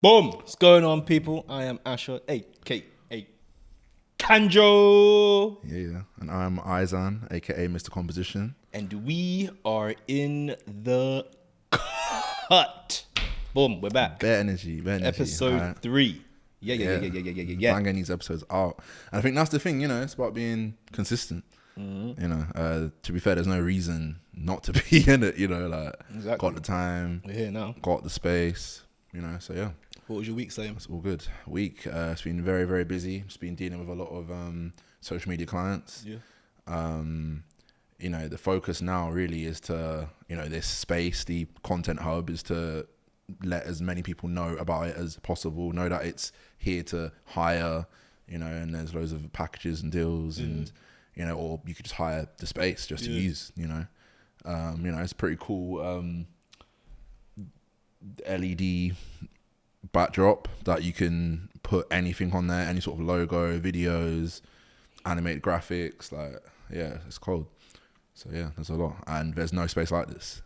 Boom! What's going on, people? I am Asher, aka Kanjo. Yeah. And I'm Izan, aka Mr. Composition. And we are in the cut. Boom, we're back. Better energy. Episode 3. Yeah. Bang these episodes out. And I think that's the thing, it's about being consistent. Mm-hmm. To be fair, there's no reason not to be in it, Exactly. Got the time. We're here now. Got the space, so yeah. What was your week saying? It's all good. It's been very, very busy. It's been dealing with a lot of social media clients. Yeah. The focus now really is to, this space, the content hub, is to let as many people know about it as possible, know that it's here to hire, and there's loads of packages and deals and, or you could just hire the space just to use, it's pretty cool LED backdrop that you can put anything on there, any sort of logo, videos, animated graphics, it's cold. So yeah, there's a lot, and there's no space like this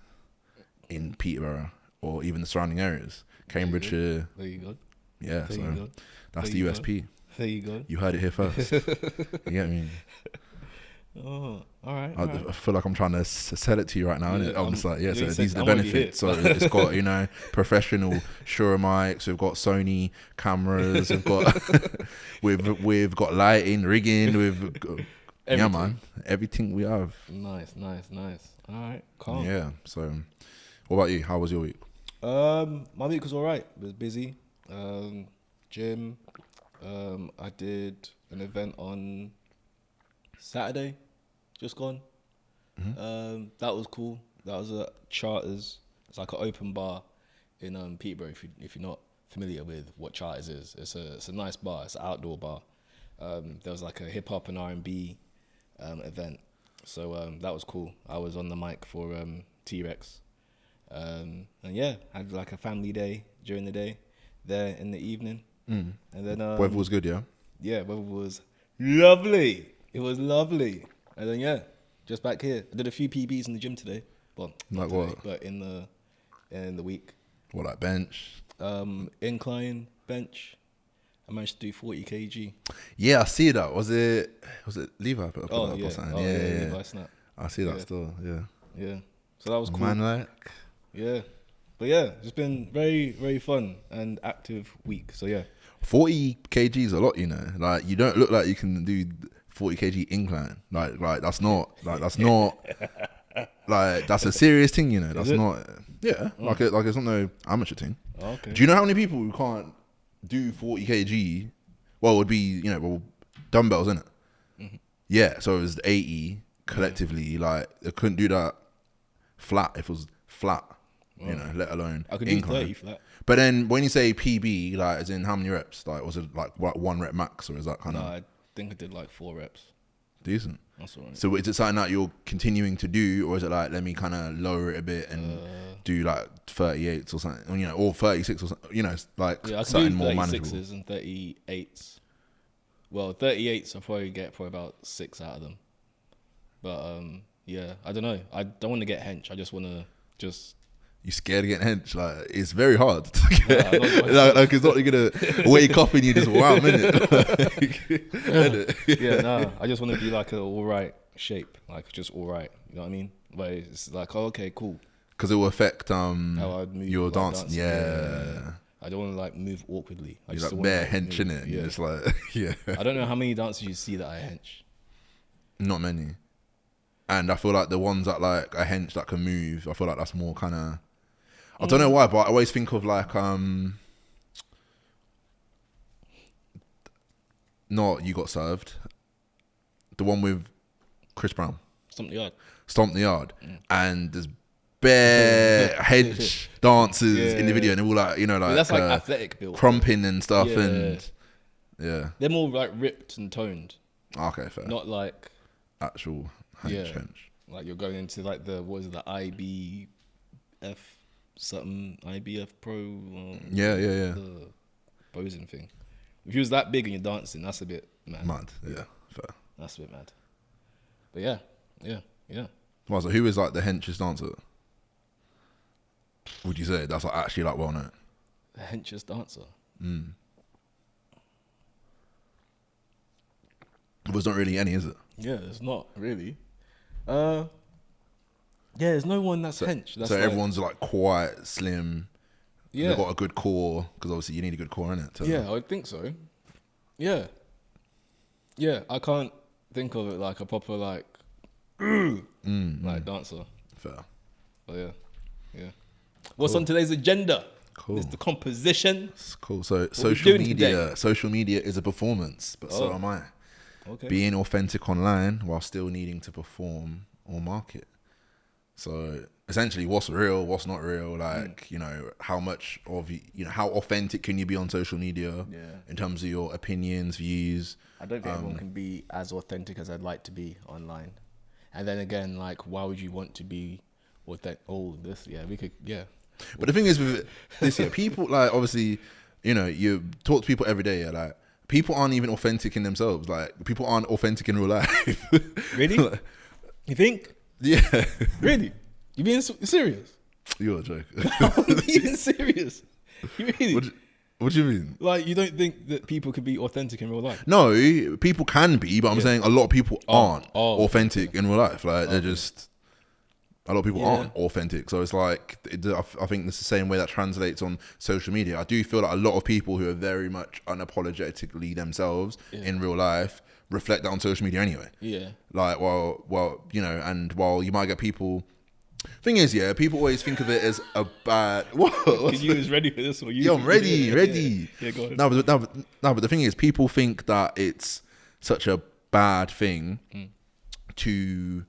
in Peterborough or even the surrounding areas. Cambridgeshire. There you go. Yeah, there so you go. that's there the USP. Go. There you go. You heard it here first. You get me? Oh, all right. I feel like I'm trying to sell it to you right now, innit? I'm just like, so these are the benefits. So it's got, professional Shure mics. We've got Sony cameras. We've got lighting, rigging. Yeah, man. Everything we have. Nice. All right, calm. Yeah. So, what about you? How was your week? My week was all right. It was busy. Gym. I did an event on Saturday, just gone. Mm-hmm. That was cool. That was at Charters. It's like an open bar in Peterborough. If you're not familiar with what Charters is, it's a nice bar. It's an outdoor bar. There was like a hip hop and R&B event, so that was cool. I was on the mic for T-Rex, and yeah, had like a family day during the day, there in the evening, and then weather was good, yeah. Yeah, weather was lovely. It was lovely. And then, just back here. I did a few PBs in the gym today. Well, not like today, what? but in the week. What, like bench? Incline, bench. I managed to do 40 kg. Yeah, I see that. Was it Levi? Oh, yeah. Levi Snap. I see that still, yeah. Yeah. So that was cool. Man, yeah. But yeah, it's been very, very fun and active week. So yeah. 40 kg is a lot, Like, you don't look like you can do 40 kg incline. Like that's not like that's a serious thing, That's not. Yeah, like it's not no amateur thing. Okay. Do you know how many people who can't do 40 kg? Well, it would be dumbbells, innit? Mm-hmm. Yeah, so it was 80 collectively. Like they couldn't do that flat if it was flat. Let alone I could incline. do 30 flat. But then when you say PB, like as in how many reps? Like was it like what, 1 rep max, or is that kind of? No, I think I did like 4 reps. Decent. That's all right. So is it something that you're continuing to do, or is it like let me kind of lower it a bit and do like 38s or something, or 36 or something, like something more manageable? I can do 36s and 38s. Well, 38s I'll probably get about 6 out of them. But yeah, I don't know. I don't want to get hench. I just want to just. You scared of getting hench? Like it's very hard to get. Like it's not you're gonna wake up and you just wow minute. Yeah, no. I just want to be like an all right shape, like just all right. You know what I mean? But it's like okay, cool. Because it will affect how I move your dancing. Yeah. I don't want to like move awkwardly. I You're just like bare move, hench in it. Yeah. Just like yeah. I don't know how many dancers you see that I hench. Not many. And I feel like the ones that like a hench that can move, I feel like that's more kind of. I don't know why, but I always think of like not You Got Served, the one with Chris Brown. Stomp the Yard, and there's bare hench dancers in the video, and they're all like like that's like athletic build, crumping and stuff, and they're more like ripped and toned. Okay, fair. Not like actual hench. Like you're going into like the IBF. Something IBF Pro. The posing thing. If you was that big and you're dancing, that's a bit mad. Yeah, fair. That's a bit mad. But yeah. Well, so who is like the henchest dancer? Would you say that's like actually like well known? The henchest dancer. There's not really any, is it? Yeah, it's not really. Yeah, there's no one that's hench. That's So like, everyone's like quite slim. yeah, They've got a good core, because obviously you need a good core, innit? yeah, I would think so. Yeah, yeah, I can't think of it like a proper like dancer. Fair. But yeah. What's on today's agenda? Cool. It's the composition. It's cool. So we doing today? social media is a performance, but so am I. Okay. Being authentic online while still needing to perform or market. So essentially, what's real, what's not real, like, how much of, how authentic can you be on social media in terms of your opinions, views? I don't think everyone can be as authentic as I'd like to be online. And then again, like, why would you want to be authentic? Oh, this, we could, But the thing is with this year, people, like, obviously, you talk to people every day, like, people aren't even authentic in themselves. Like, people aren't authentic in real life. Really? Like, you think? Yeah. Really? You being serious? You're a joke. I'm being serious. You really? What do you mean? Like, you don't think that people could be authentic in real life? No, people can be, but I'm saying a lot of people aren't authentic in real life. Like, they're just, a lot of people aren't authentic. So it's like, I think it's the same way that translates on social media. I do feel like a lot of people who are very much unapologetically themselves in real life reflect that on social media anyway. Yeah. Like, well, and while you might get people, thing is, people always think of it as a bad. What? You was ready for this one. Yeah, I'm ready. Yeah, go ahead. No, but the thing is, people think that it's such a bad thing to.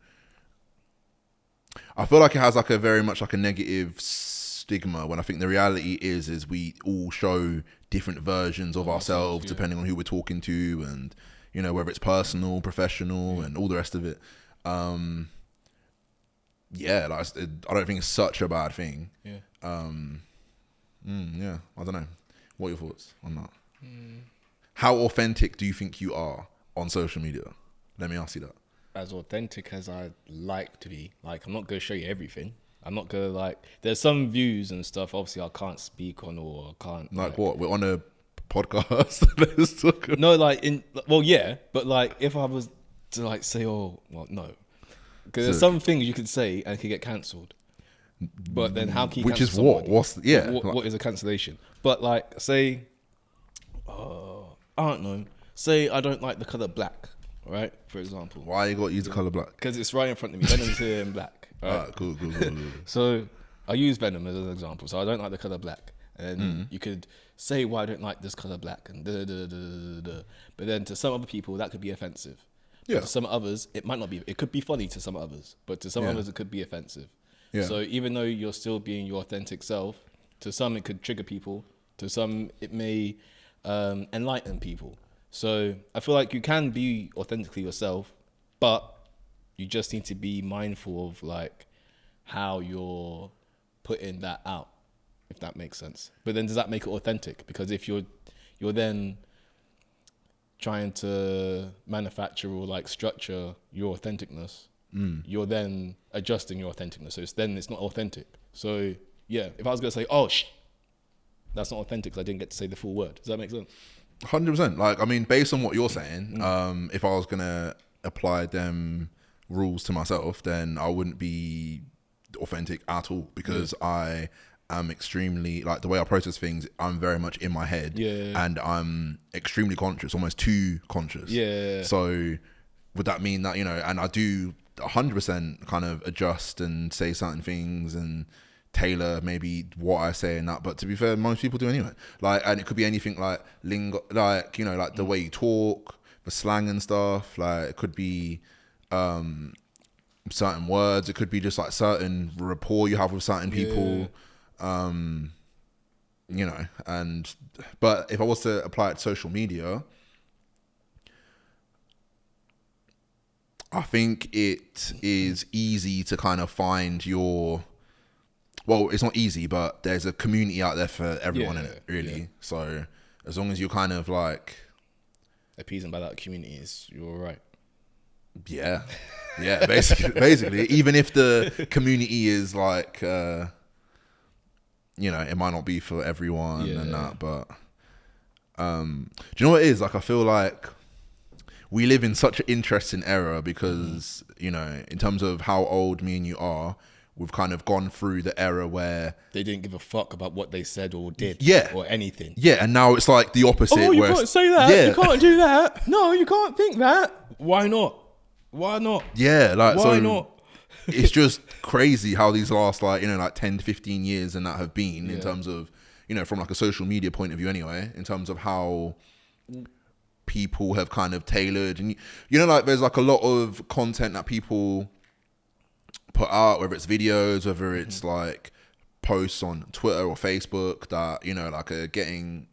I feel like it has like a very much like a negative stigma, when I think the reality is we all show different versions of ourselves depending on who we're talking to, and whether it's personal, professional, and all the rest of it. Like, I don't think it's such a bad thing. Yeah. I don't know. What are your thoughts on that? How authentic do you think you are on social media? Let me ask you that. As authentic as I'd like to be. Like, I'm not going to show you everything. I'm not going to, like, there's some views and stuff, obviously, I can't speak on, or I can't. Like what? We're on a podcast. Let's talk about. No, like, but, like, if I was to, like, say, no. Because there's some things you could say and it could get cancelled. But then how can you cancel somebody? What is a cancellation? But, like, say, I don't know. Say I don't like the colour black, right? For example. Why you got to use the colour black? Because it's right in front of me. Venom's here in black. Right? Cool. So I use Venom as an example. So I don't like the colour black. And you could say why I don't like this colour black. And But then to some other people, that could be offensive. Yeah. To some others, it might not be. It could be funny to some others. But to some others, it could be offensive. Yeah. So even though you're still being your authentic self, to some it could trigger people. To some it may enlighten people. So I feel like you can be authentically yourself, but you just need to be mindful of like how you're putting that out, if that makes sense. But then does that make it authentic? Because if you're then trying to manufacture or like structure your authenticness, you're then adjusting your authenticness. So it's not authentic. So yeah, if I was gonna say, that's not authentic because I didn't get to say the full word. Does that make sense? 100%. Like, I mean, based on what you're saying, if I was gonna apply them rules to myself, then I wouldn't be authentic at all, because I am extremely, like, the way I process things, I'm very much in my head, and I'm extremely conscious, almost too conscious. So would that mean that, and I do 100% kind of adjust and say certain things and tailor maybe what I say and that, but to be fair, most people do anyway. Like, and it could be anything like lingo, like, like the way you talk, the slang and stuff. Like, it could be certain words. It could be just like certain rapport you have with certain people. But if I was to apply it to social media, I think it is easy to kind of find your. Well, it's not easy, but there's a community out there for everyone in it, really. Yeah. So as long as you're kind of like appeasing by that community, you're all right. Yeah, basically, even if the community is like, you know, it might not be for everyone and that, but do you know what it is? Like, I feel like we live in such an interesting era because, you know, in terms of how old me and you are, we've kind of gone through the era where they didn't give a fuck about what they said or did, or anything. Yeah, and now it's like the opposite. Oh, you can't say that. Yeah. You can't do that. No, you can't think that. Why not? Why not? Yeah, like, why not? It's just crazy how these last, like, you know, like 10 to 15 years and that have been in terms of, you know, from like a social media point of view anyway, in terms of how people have kind of tailored. And, you know, like, there's like a lot of content that people put out, whether it's videos, whether it's like posts on Twitter or Facebook that, you know, like are getting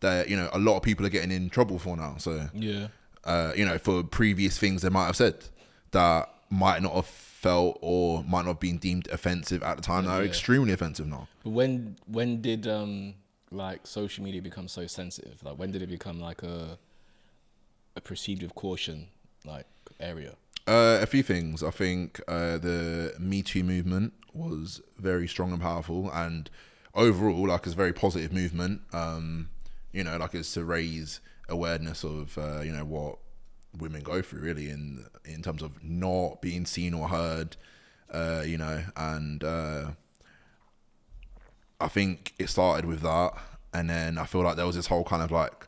that, you know, a lot of people are getting in trouble for now. So, you know, for previous things they might have said that might not have felt or might not have been deemed offensive at the time, that are extremely offensive now. But when did like social media become so sensitive? Like, when did it become like a proceed with caution like area? A few things. I think the Me Too movement was very strong and powerful, and overall, like, it's a very positive movement. You know, like, it's to raise awareness of you know, what women go through, really, in terms of not being seen or heard. You know, and I think it started with that, and then I feel like there was this whole kind of like,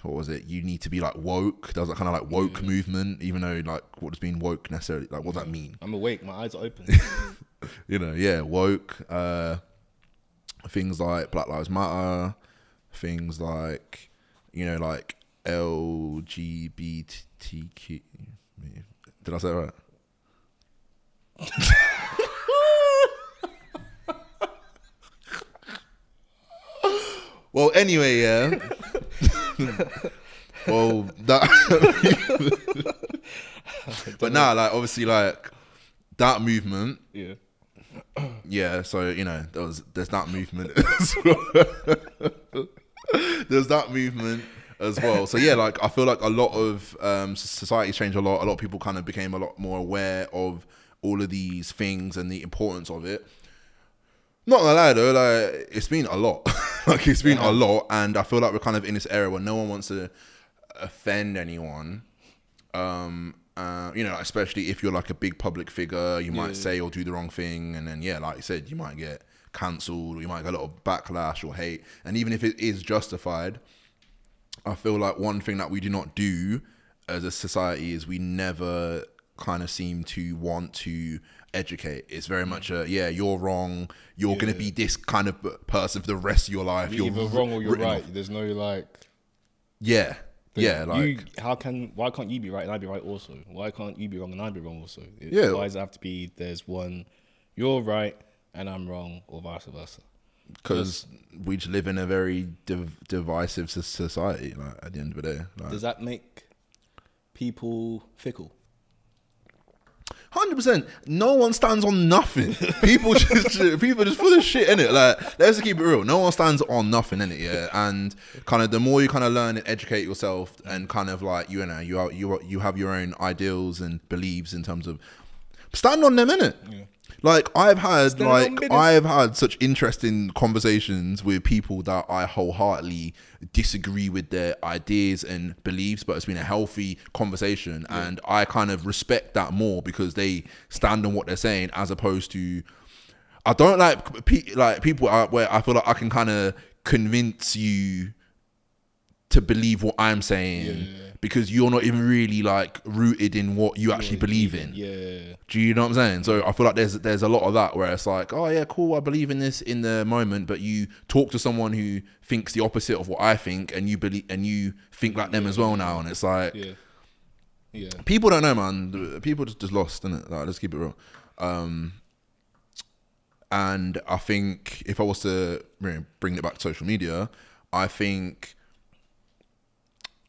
what was it? You need to be like woke. There was that kind of like woke movement, even though, like, what does being woke necessarily, like, what does that mean? I'm awake. My eyes are open. You know, woke. Things like Black Lives Matter. Things like, you know, like LGBTQ. Did I say it right? Well, anyway, yeah. Well, that. But nah, like, obviously, like, that movement. Yeah. Yeah, so, you know, there's that movement as well. There's that movement as well. So yeah, like, I feel like a lot of society's changed a lot. A lot of people kind of became a lot more aware of all of these things and the importance of it. Not gonna lie though, like, it's been a lot. Like, it's been a lot, and I feel like we're kind of in this era where no one wants to offend anyone. You know, especially if you're like a big public figure, you might say or do the wrong thing, and then like you said, you might get cancelled, or you might get a lot of backlash or hate. And even if it is justified, I feel like one thing that we do not do as a society is we never kind of seem to want to educate. It's very much a, you're wrong, you're going to be this kind of person for the rest of your life. You're either wrong or you're right. There's no like... like... why can't you be right and I be right also? Why can't you be wrong and I be wrong also? Why does it have to be there's one, you're right and I'm wrong, or vice versa? Because we just live in a very divisive society, like, at the end of the day. Like, does that make people fickle? 100%. No one stands on nothing. People just full of shit, innit? Like, let's keep it real. No one stands on nothing, innit? Yeah. And kind of the more you kind of learn and educate yourself, and kind of like, you know, you have your own ideals and beliefs in terms of stand on them, innit? Yeah. Like, I've had such interesting conversations with people that I wholeheartedly disagree with their ideas and beliefs, but it's been a healthy conversation, and I kind of respect that more because they stand on what they're saying, as opposed to, I don't like people where I feel like I can kind of convince you to believe what I'm saying because you're not even really like rooted in what you actually believe in. Yeah. Do you know what I'm saying? So I feel like there's a lot of that where it's like, oh yeah, cool, I believe in this in the moment, but you talk to someone who thinks the opposite of what I think, and you believe and you think like them as well now, and it's like, people don't know, man. People just lost, innit? Like, let's keep it real. And I think if I was to bring it back to social media, I think,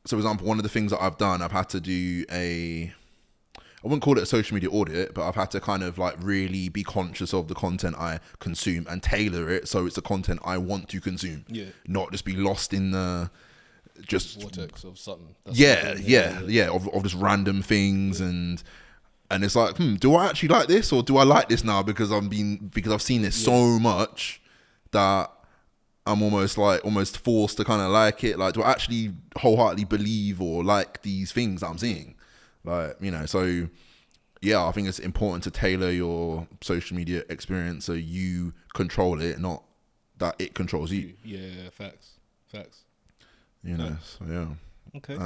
so for example, one of the things that I've done, I've had to do I wouldn't call it a social media audit, but I've had to kind of like really be conscious of the content I consume and tailor it so it's the content I want to consume. Yeah. Not just be lost in the just vortex of something. Of just random things and And it's like, do I actually like this, or do I like this now because I've seen it so much that I'm almost forced to kind of like it. Like, do I actually wholeheartedly believe or like these things that I'm seeing? Like, so yeah, I think it's important to tailor your social media experience so you control it, not that it controls you. Yeah, facts. So yeah. Okay.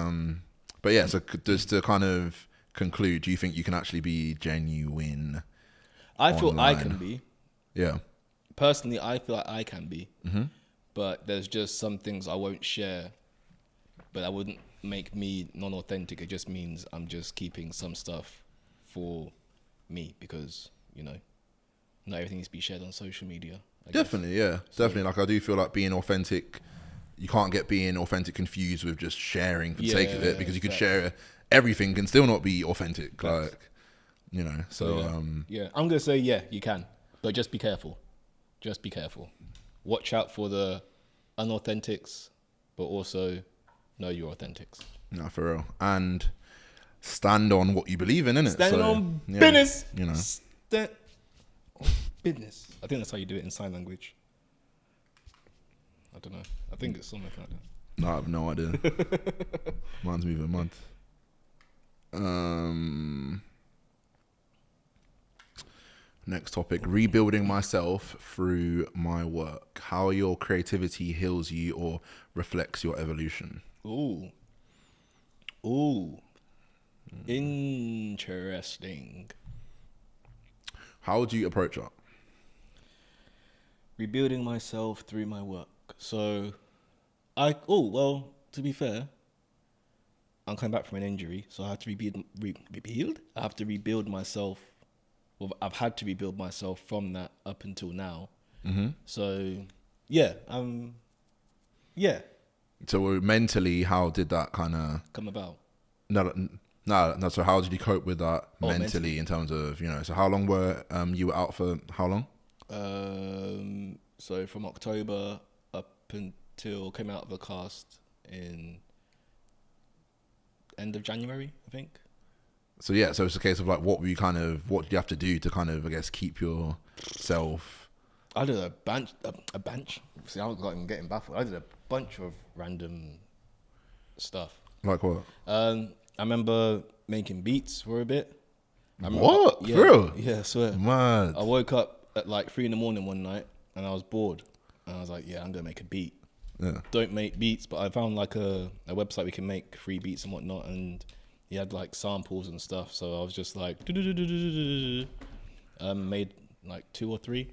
But yeah, so just to kind of conclude, do you think you can actually be genuine? I feel I online? can be. Yeah. Personally, I feel like I can be. But there's just some things I won't share. But that wouldn't make me non-authentic. It just means I'm just keeping some stuff for me because, not everything needs to be shared on social media. Definitely, yeah. Definitely. Like, I do feel like being authentic, you can't get being authentic confused with just sharing for the sake of it, because you could share everything and still not be authentic. Like, so. I'm going to say, yeah, you can. But just be careful. Just be careful. Watch out for the unauthentics, but also know your authentics. No, for real. And stand on what you believe in, innit? Stand on business. Stand on business. I think that's how you do it in sign language. I don't know. I think it's something like that. No, I have no idea. Mine's moving mad. Next topic, rebuilding myself through my work. How your creativity heals you or reflects your evolution. Ooh. Interesting. How would you approach that? Rebuilding myself through my work. So, to be fair, I'm coming back from an injury, so I have to rebuild. I have to rebuild myself. Well, I've had to rebuild myself from that up until now. So, yeah. So mentally, how did that kind of come about? No. So how did you cope with that mentally in terms of So how long were you were out for? How long? So from October up until came out of the cast in end of January, I think. So yeah, so it's a case of like, what did you have to do to kind of, I guess, keep yourself? I did a bunch. See, I was like getting baffled. I did a bunch of random stuff. Like what? I remember making beats for a bit. What? Yeah, for real? Yeah, I swear. Mad. I woke up at like 3 a.m. one night and I was bored. And I was like, yeah, I'm going to make a beat. Yeah. Don't make beats, but I found like a website we can make free beats and whatnot. And he had like samples and stuff. So I was just like, made like 2 or 3.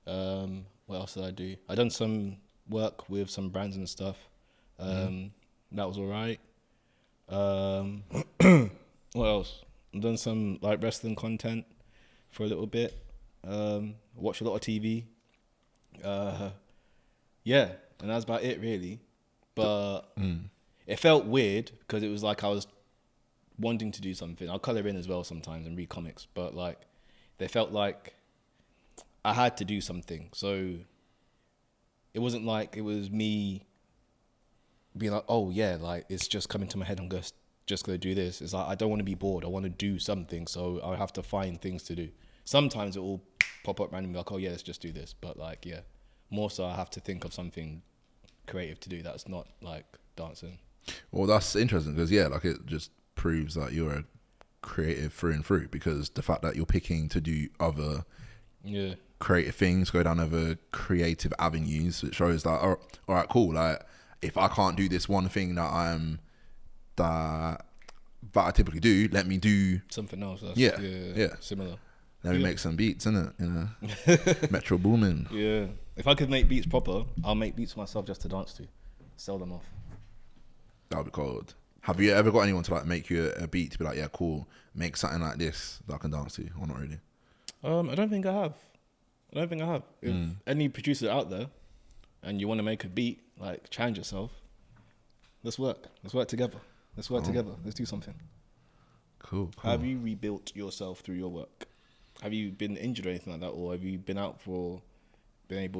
What else did I do? I done some work with some brands and stuff. That was all right. What else? I've done some like wrestling content for a little bit. Watched a lot of TV. Yeah, and that's about it really. But it felt weird because it was like I was wanting to do something. I'll color in as well sometimes and read comics, but like they felt like I had to do something. So it wasn't like it was me being like, oh yeah, like it's just coming to my head, I'm just gonna do this. It's like I don't want to be bored. I want to do something, so I have to find things to do. Sometimes it will pop up randomly, like, oh yeah, let's just do this. But like, yeah, more so I have to think of something creative to do that's not like dancing. Well, that's interesting because like it just proves that you're a creative through and through, because the fact that you're picking to do other creative things, go down other creative avenues, it shows that all right, cool. Like if I can't do this one thing that I typically do, let me do something else. That's, similar. Let me make some beats, innit? Metro Boomin. Yeah. If I could make beats proper, I'll make beats for myself just to dance to. Sell them off. That would be cold. Have you ever got anyone to like make you a beat to be like, yeah, cool, make something like this that I can dance to, or not really? I don't think I have. If any producer out there and you want to make a beat, like challenge yourself. Let's work together. Let's do something. Cool. Have you rebuilt yourself through your work? Have you been injured or anything like that? Or have you been able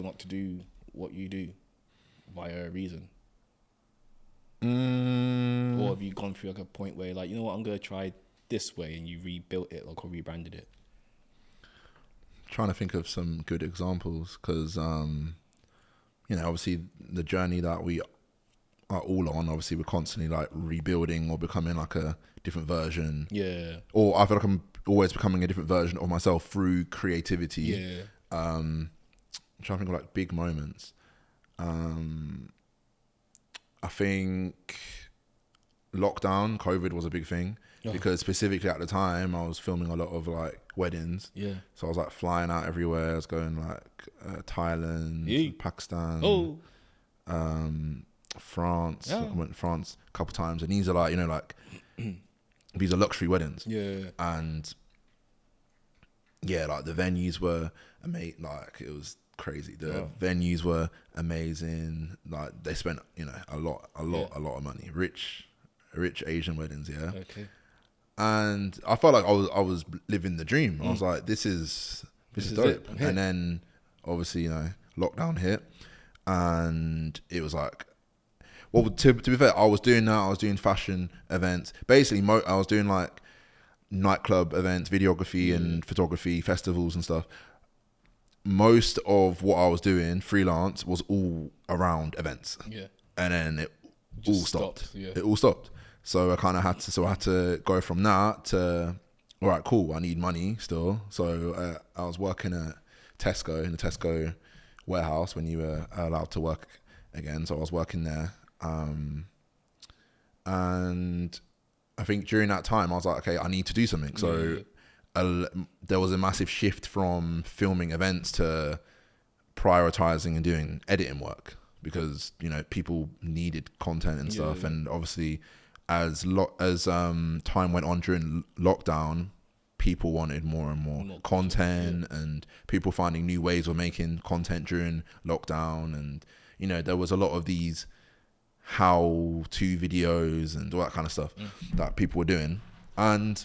not to do what you do via a reason? Or have you gone through like a point where you're like, you know what, I'm going to try this way and you rebuilt it or rebranded it? Trying to think of some good examples because, obviously the journey that we are all on, obviously we're constantly like rebuilding or becoming like a different version. Yeah. Or I feel like I'm always becoming a different version of myself through creativity. Yeah. I'm trying to think of like big moments. I think lockdown, COVID was a big thing because specifically at the time I was filming a lot of like weddings. Yeah. So I was like flying out everywhere. I was going like Thailand, Pakistan, France. Yeah. I went to France a couple times, and these are like these are luxury weddings. Yeah. And yeah, like the venues were amazing. Like it was crazy. The venues were amazing. Like they spent a lot of money. Rich Asian weddings. Yeah. Okay. And I felt like I was living the dream. I was like, this is dope. And then obviously lockdown hit, and it was like, well, to be fair, I was doing that. I was doing fashion events. Basically, I was doing like nightclub events, videography and photography, festivals and stuff. Most of what I was doing freelance was all around events. Yeah. And then it all stopped. It all stopped. So I kind of had to go from that to, all right, cool, I need money still. So I was working at Tesco, in the Tesco warehouse when you were allowed to work again. So I was working there. And I think during that time I was like, okay, I need to do something. So there was a massive shift from filming events to prioritizing and doing editing work because, people needed content and stuff. And obviously as time went on during lockdown, people wanted more and more content and people finding new ways of making content during lockdown. And, there was a lot of these how-to videos and all that kind of stuff that people were doing. And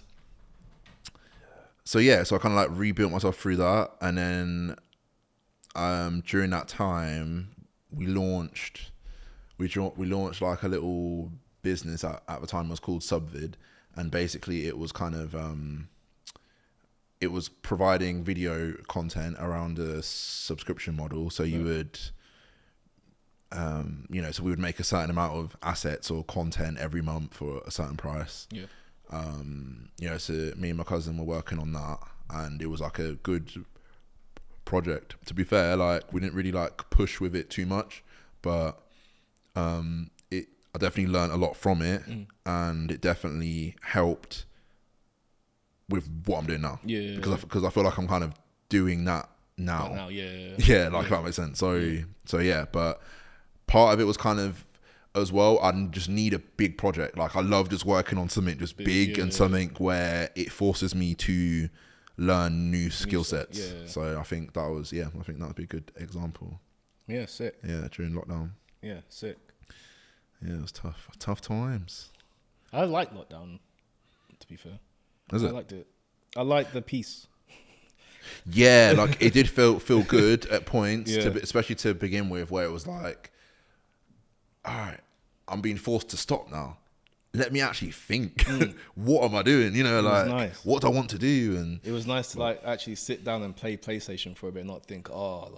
so I kind of like rebuilt myself through that. And then during that time, we launched like a little business at the time. It was called Subvid, and basically it was kind of it was providing video content around a subscription model. So you would so we would make a certain amount of assets or content every month for a certain price. So me and my cousin were working on that, and it was like a good project. To be fair, like we didn't really like push with it too much, but I definitely learned a lot from it, and it definitely helped with what I'm doing now. Because I feel like I'm kind of doing that now. Like that makes sense. So yeah, but part of it was kind of as well, I just need a big project. Like I love just working on something just big and something where it forces me to learn new skill sets. So I think that would be a good example. Yeah, sick. Yeah, during lockdown. Yeah, sick. Yeah, it was tough times. I like lockdown, to be fair. I liked it. I liked the peace. Yeah, like it did feel good at points, especially to begin with, where it was like, all right, I'm being forced to stop now. Let me actually think. What am I doing? Nice. What do I want to do? And it was nice to like actually sit down and play PlayStation for a bit, and not think, have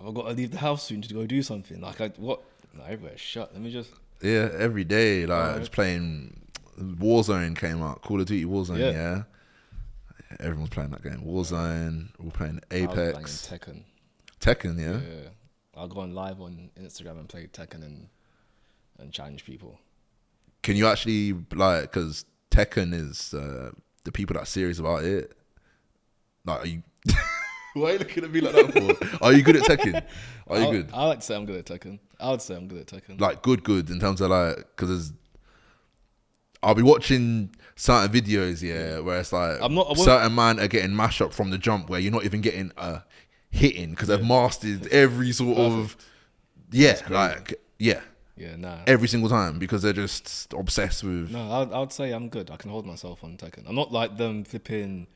I got to leave the house soon to go do something? Like everywhere's shut. Let me just every day just playing. Warzone came out. Call of Duty Warzone. Yeah. Everyone's playing that game. Warzone. We're playing Apex. I was playing Tekken. Yeah. I'll go on live on Instagram and play Tekken and challenge people. Can you actually because Tekken is the people that are serious about it. Like, are you? Why are you looking at me like that for? Are you good at Tekken? Are you good? I like to say I'm good at Tekken. I would say I'm good at Tekken. Like good in terms of because I'll be watching certain videos, where it's like certain man are getting mashed up from the jump where you're not even getting hitting because they've mastered every sort of every single time because they're just obsessed with. No, I would say I'm good. I can hold myself on Tekken. I'm not like them flipping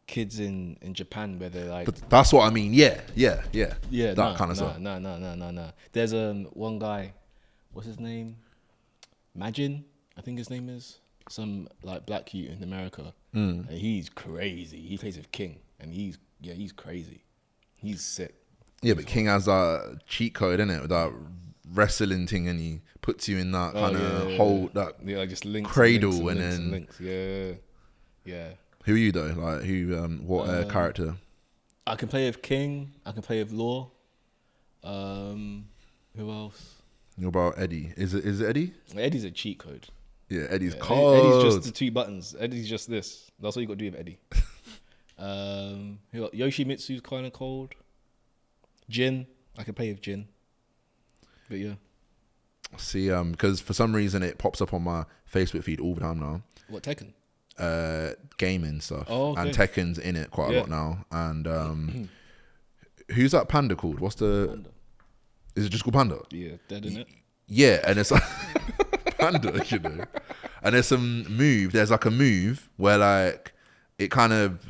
kids in Japan where they're like. But that's what I mean. Yeah. That kind of stuff. No. There's one guy. What's his name? Majin, I think his name is. some like black youth in America, and he's crazy. He plays with King, and he's crazy. He's sick. Yeah, but King has that cheat code, innit? With that wrestling thing, and he puts you in that kind of hold, that just links, cradle, links. Yeah. Who are you though? Like what character? I can play with King. I can play with Law. Who else? What about Eddie? Is it Eddie? Eddie's a cheat code. Yeah, Eddie's cold. Eddie's just the 2 buttons. Eddie's just this. That's all you got to do with Eddie. Yoshimitsu's kind of cold. Jin, I can play with Jin. But yeah. See, because for some reason it pops up on my Facebook feed all the time now. What, Tekken? Gaming stuff. Oh, okay. And Tekken's in it quite a lot now. And who's that panda called? What's the... Panda. Is it just called Panda? Yeah, dead in it. Yeah, and it's like Panda, you know. And there's like a move where like it kind of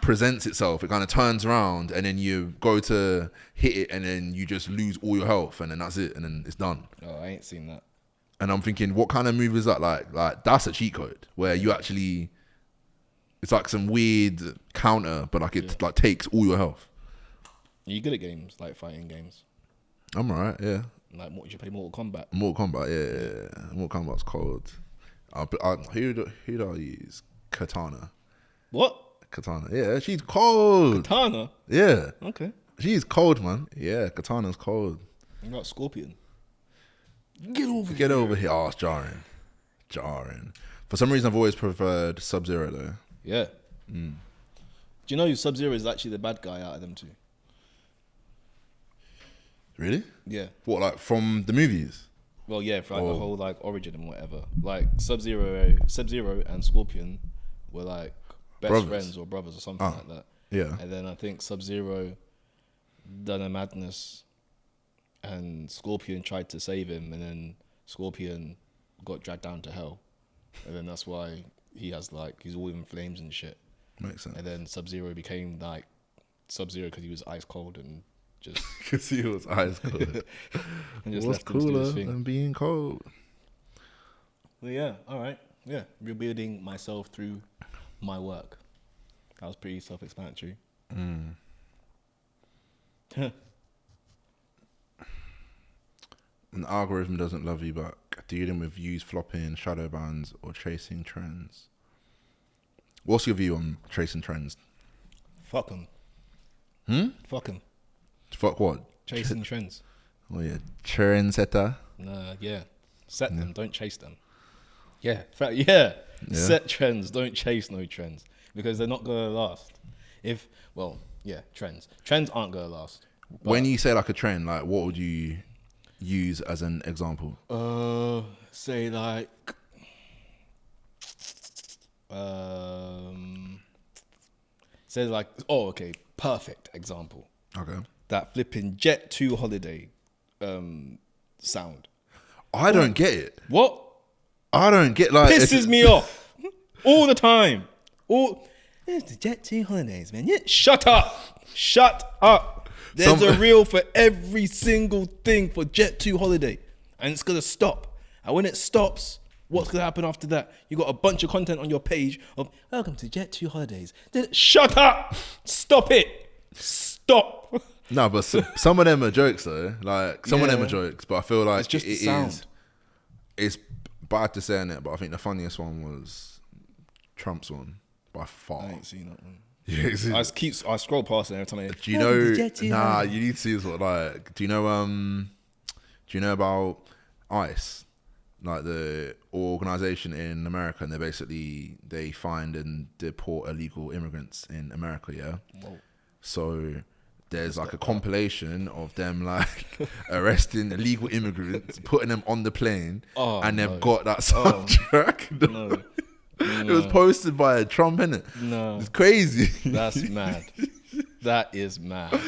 presents itself, it kind of turns around, and then you go to hit it, and then you just lose all your health, and then that's it, and then it's done. Oh, I ain't seen that. And I'm thinking, what kind of move is that? Like that's a cheat code where you actually, it's like some weird counter, but like it like takes all your health. Are you good at games, like fighting games? I'm alright, yeah. Like, what, you play Mortal Kombat? Mortal Kombat, yeah. Mortal Kombat's cold. Who do I use? Katana. What? Katana, yeah, she's cold. Katana? Yeah. Okay. She's cold, man. Yeah, Katana's cold. You got Scorpion. Get over here. Oh, it's jarring. For some reason, I've always preferred Sub-Zero, though. Yeah. Do you know Sub-Zero is actually the bad guy out of them two? Really? Yeah. What, like from the movies? Well, yeah, for like the whole like origin and whatever. Like Sub-Zero and Scorpion were like best friends or brothers or something like that. Yeah. And then I think Sub-Zero done a madness, and Scorpion tried to save him, and then Scorpion got dragged down to hell, and then that's why he has like, he's all in flames and shit. Makes sense. And then Sub-Zero became like Sub-Zero because he was ice cold and just because he was ice cold. and just What's left him to do his cooler thing. than being cold? Well, yeah, all right, yeah, rebuilding myself through my work. That was pretty self-explanatory. An algorithm doesn't love you back. Dealing with views flopping, shadow bans, or chasing trends. What's your view on chasing trends? Fuck them. Fuck them. Fuck what? Chasing trends. Oh yeah, trendsetter. Nah, yeah. Set them, don't chase them. Yeah, yeah. Set trends, don't chase no trends, because they're not gonna last. Trends. Trends aren't gonna last. When you say like a trend, like what would you use as an example? Say like, perfect example. Okay. That flipping Jet 2 holiday sound. I don't get it. What? I don't get like Pisses me off all the time. It's the Jet 2 holidays, man. Yeah, shut up. Shut up. There's a reel for every single thing for Jet 2 holiday, and it's gonna stop. And when it stops, what's gonna happen after that? You got a bunch of content on your page of welcome to Jet 2 holidays. Shut up. Stop it. Stop. No, but some of them are jokes though. Like some of them are jokes, but I feel like it's just the sound. It's bad to say in it, but I think the funniest one was Trump's one by far. I ain't seen that one. Yeah, I scroll past it every time. Do you know? Nah, you need to see this one. Like, do you know about ICE? Like the organization in America, and they find and deport illegal immigrants in America. Yeah. Whoa. So there's like a compilation of them like arresting illegal immigrants, putting them on the plane, and they've got that soundtrack. No. It was posted by Trump, innit? No. It's crazy. That's mad. That is mad.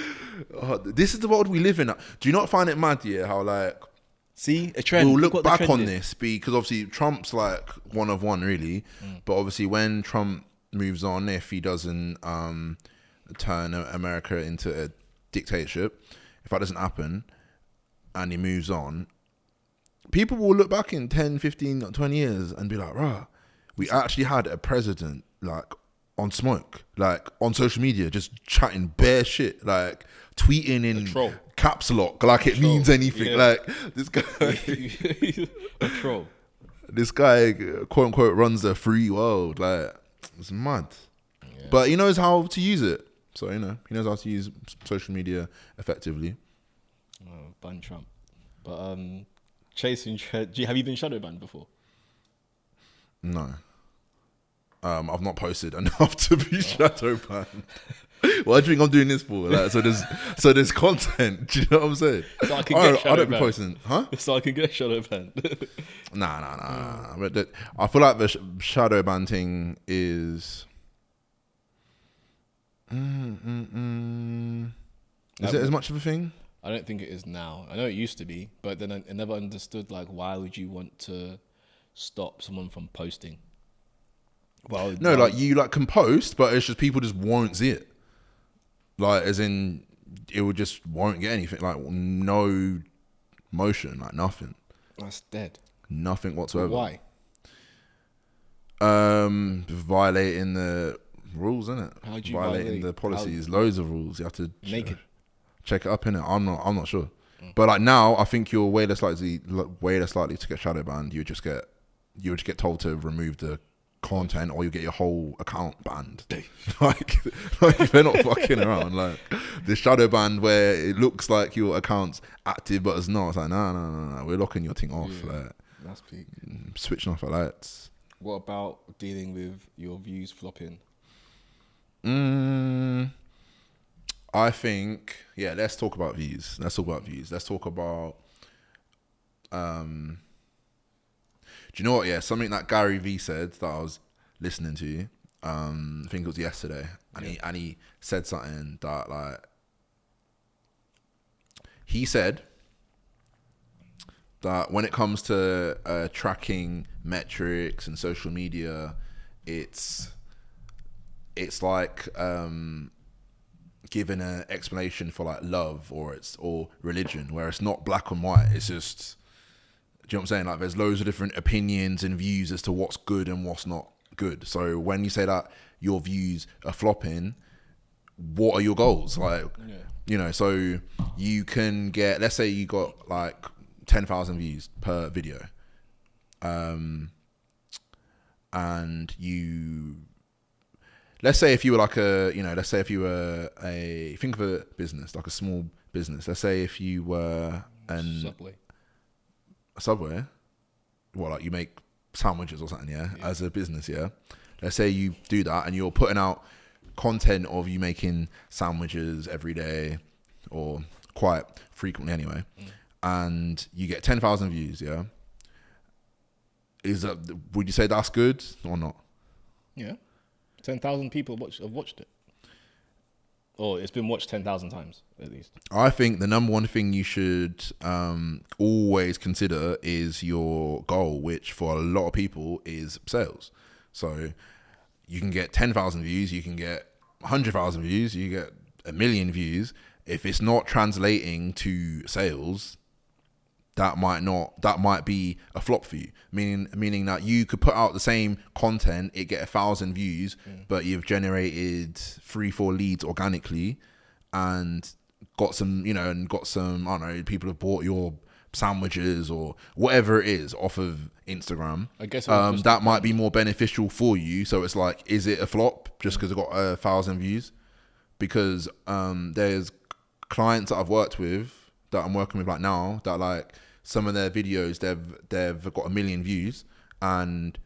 This is the world we live in. Do you not find it mad, yeah, how like... See, a trend. We'll look back on this because obviously Trump's like one of one, really. But obviously when Trump moves on, if he doesn't turn America into a dictatorship, if that doesn't happen and he moves on, people will look back in 10, 15, 20 years and be like, rah, we actually had a president like on smoke, like on social media, just chatting bare shit, like tweeting in caps lock, like it means anything. Yeah. Like this guy, a troll. This guy, quote unquote, runs the free world. Like it's mad, but he knows how to use it. So he knows how to use social media effectively. Ban Trump, but chasing. Have you been shadow banned before? No. I've not posted enough to be shadow banned. What do you think I'm doing this for? Like, so there's content. Do you know what I'm saying? So I can get shadow I don't banned. be posting, huh? So I can get shadow banned. Nah. But I feel like the shadow ban thing is. Is it as much of a thing? I don't think it is now. I know it used to be, but then I never understood like why would you want to stop someone from posting? Well, no, like you like can post, but it's just people just won't see it. Like as in, it would just won't get anything. Like no motion, like nothing. That's dead. Nothing whatsoever. But why? Violating the rules, innit? How do you violating the policies? Loads of rules. You have to check it up, innit? I'm not sure. But like now, I think you're way less likely to get shadow banned. You would just get told to remove the content, or you get your whole account banned. like they're not fucking around. Like the shadow ban where it looks like your account's active but it's not. It's like no, we're locking your thing off. Yeah, like that's peak. Switching off the lights. What about dealing with your views flopping? I think let's talk about views. Let's talk about do you know what? Yeah, something that Gary V said that I was listening to. I think it was yesterday, and he said something that like he said that when it comes to tracking metrics and social media, it's like giving an explanation for like love or religion, where it's not black and white. It's just. Do you know what I'm saying? Like there's loads of different opinions and views as to what's good and what's not good. So when you say that your views are flopping, what are your goals? Like, so you can get, let's say you got like 10,000 views per video. And let's say if you were think of a business, like a small business. Let's say if you were Subway, well, like you make sandwiches or something, as a business, Let's say you do that and you're putting out content of you making sandwiches every day or quite frequently anyway, and you get 10,000 views, would you say that's good or not? Yeah, 10,000 people have watched it. Or it's been watched 10,000 times, at least. I think the number one thing you should always consider is your goal, which for a lot of people is sales. So you can get 10,000 views, you can get 100,000 views, you get 1 million views. If it's not translating to sales, that might be a flop for you. Meaning that you could put out the same content, it get 1,000 views, but you've generated 3-4 leads organically, and got some, I don't know, people have bought your sandwiches or whatever it is off of Instagram. I guess that might be more beneficial for you. So it's like, is it a flop just because it got 1,000 views? Because there's clients that I've worked with, that I'm working with like now, that like some of their videos they've got 1 million views, and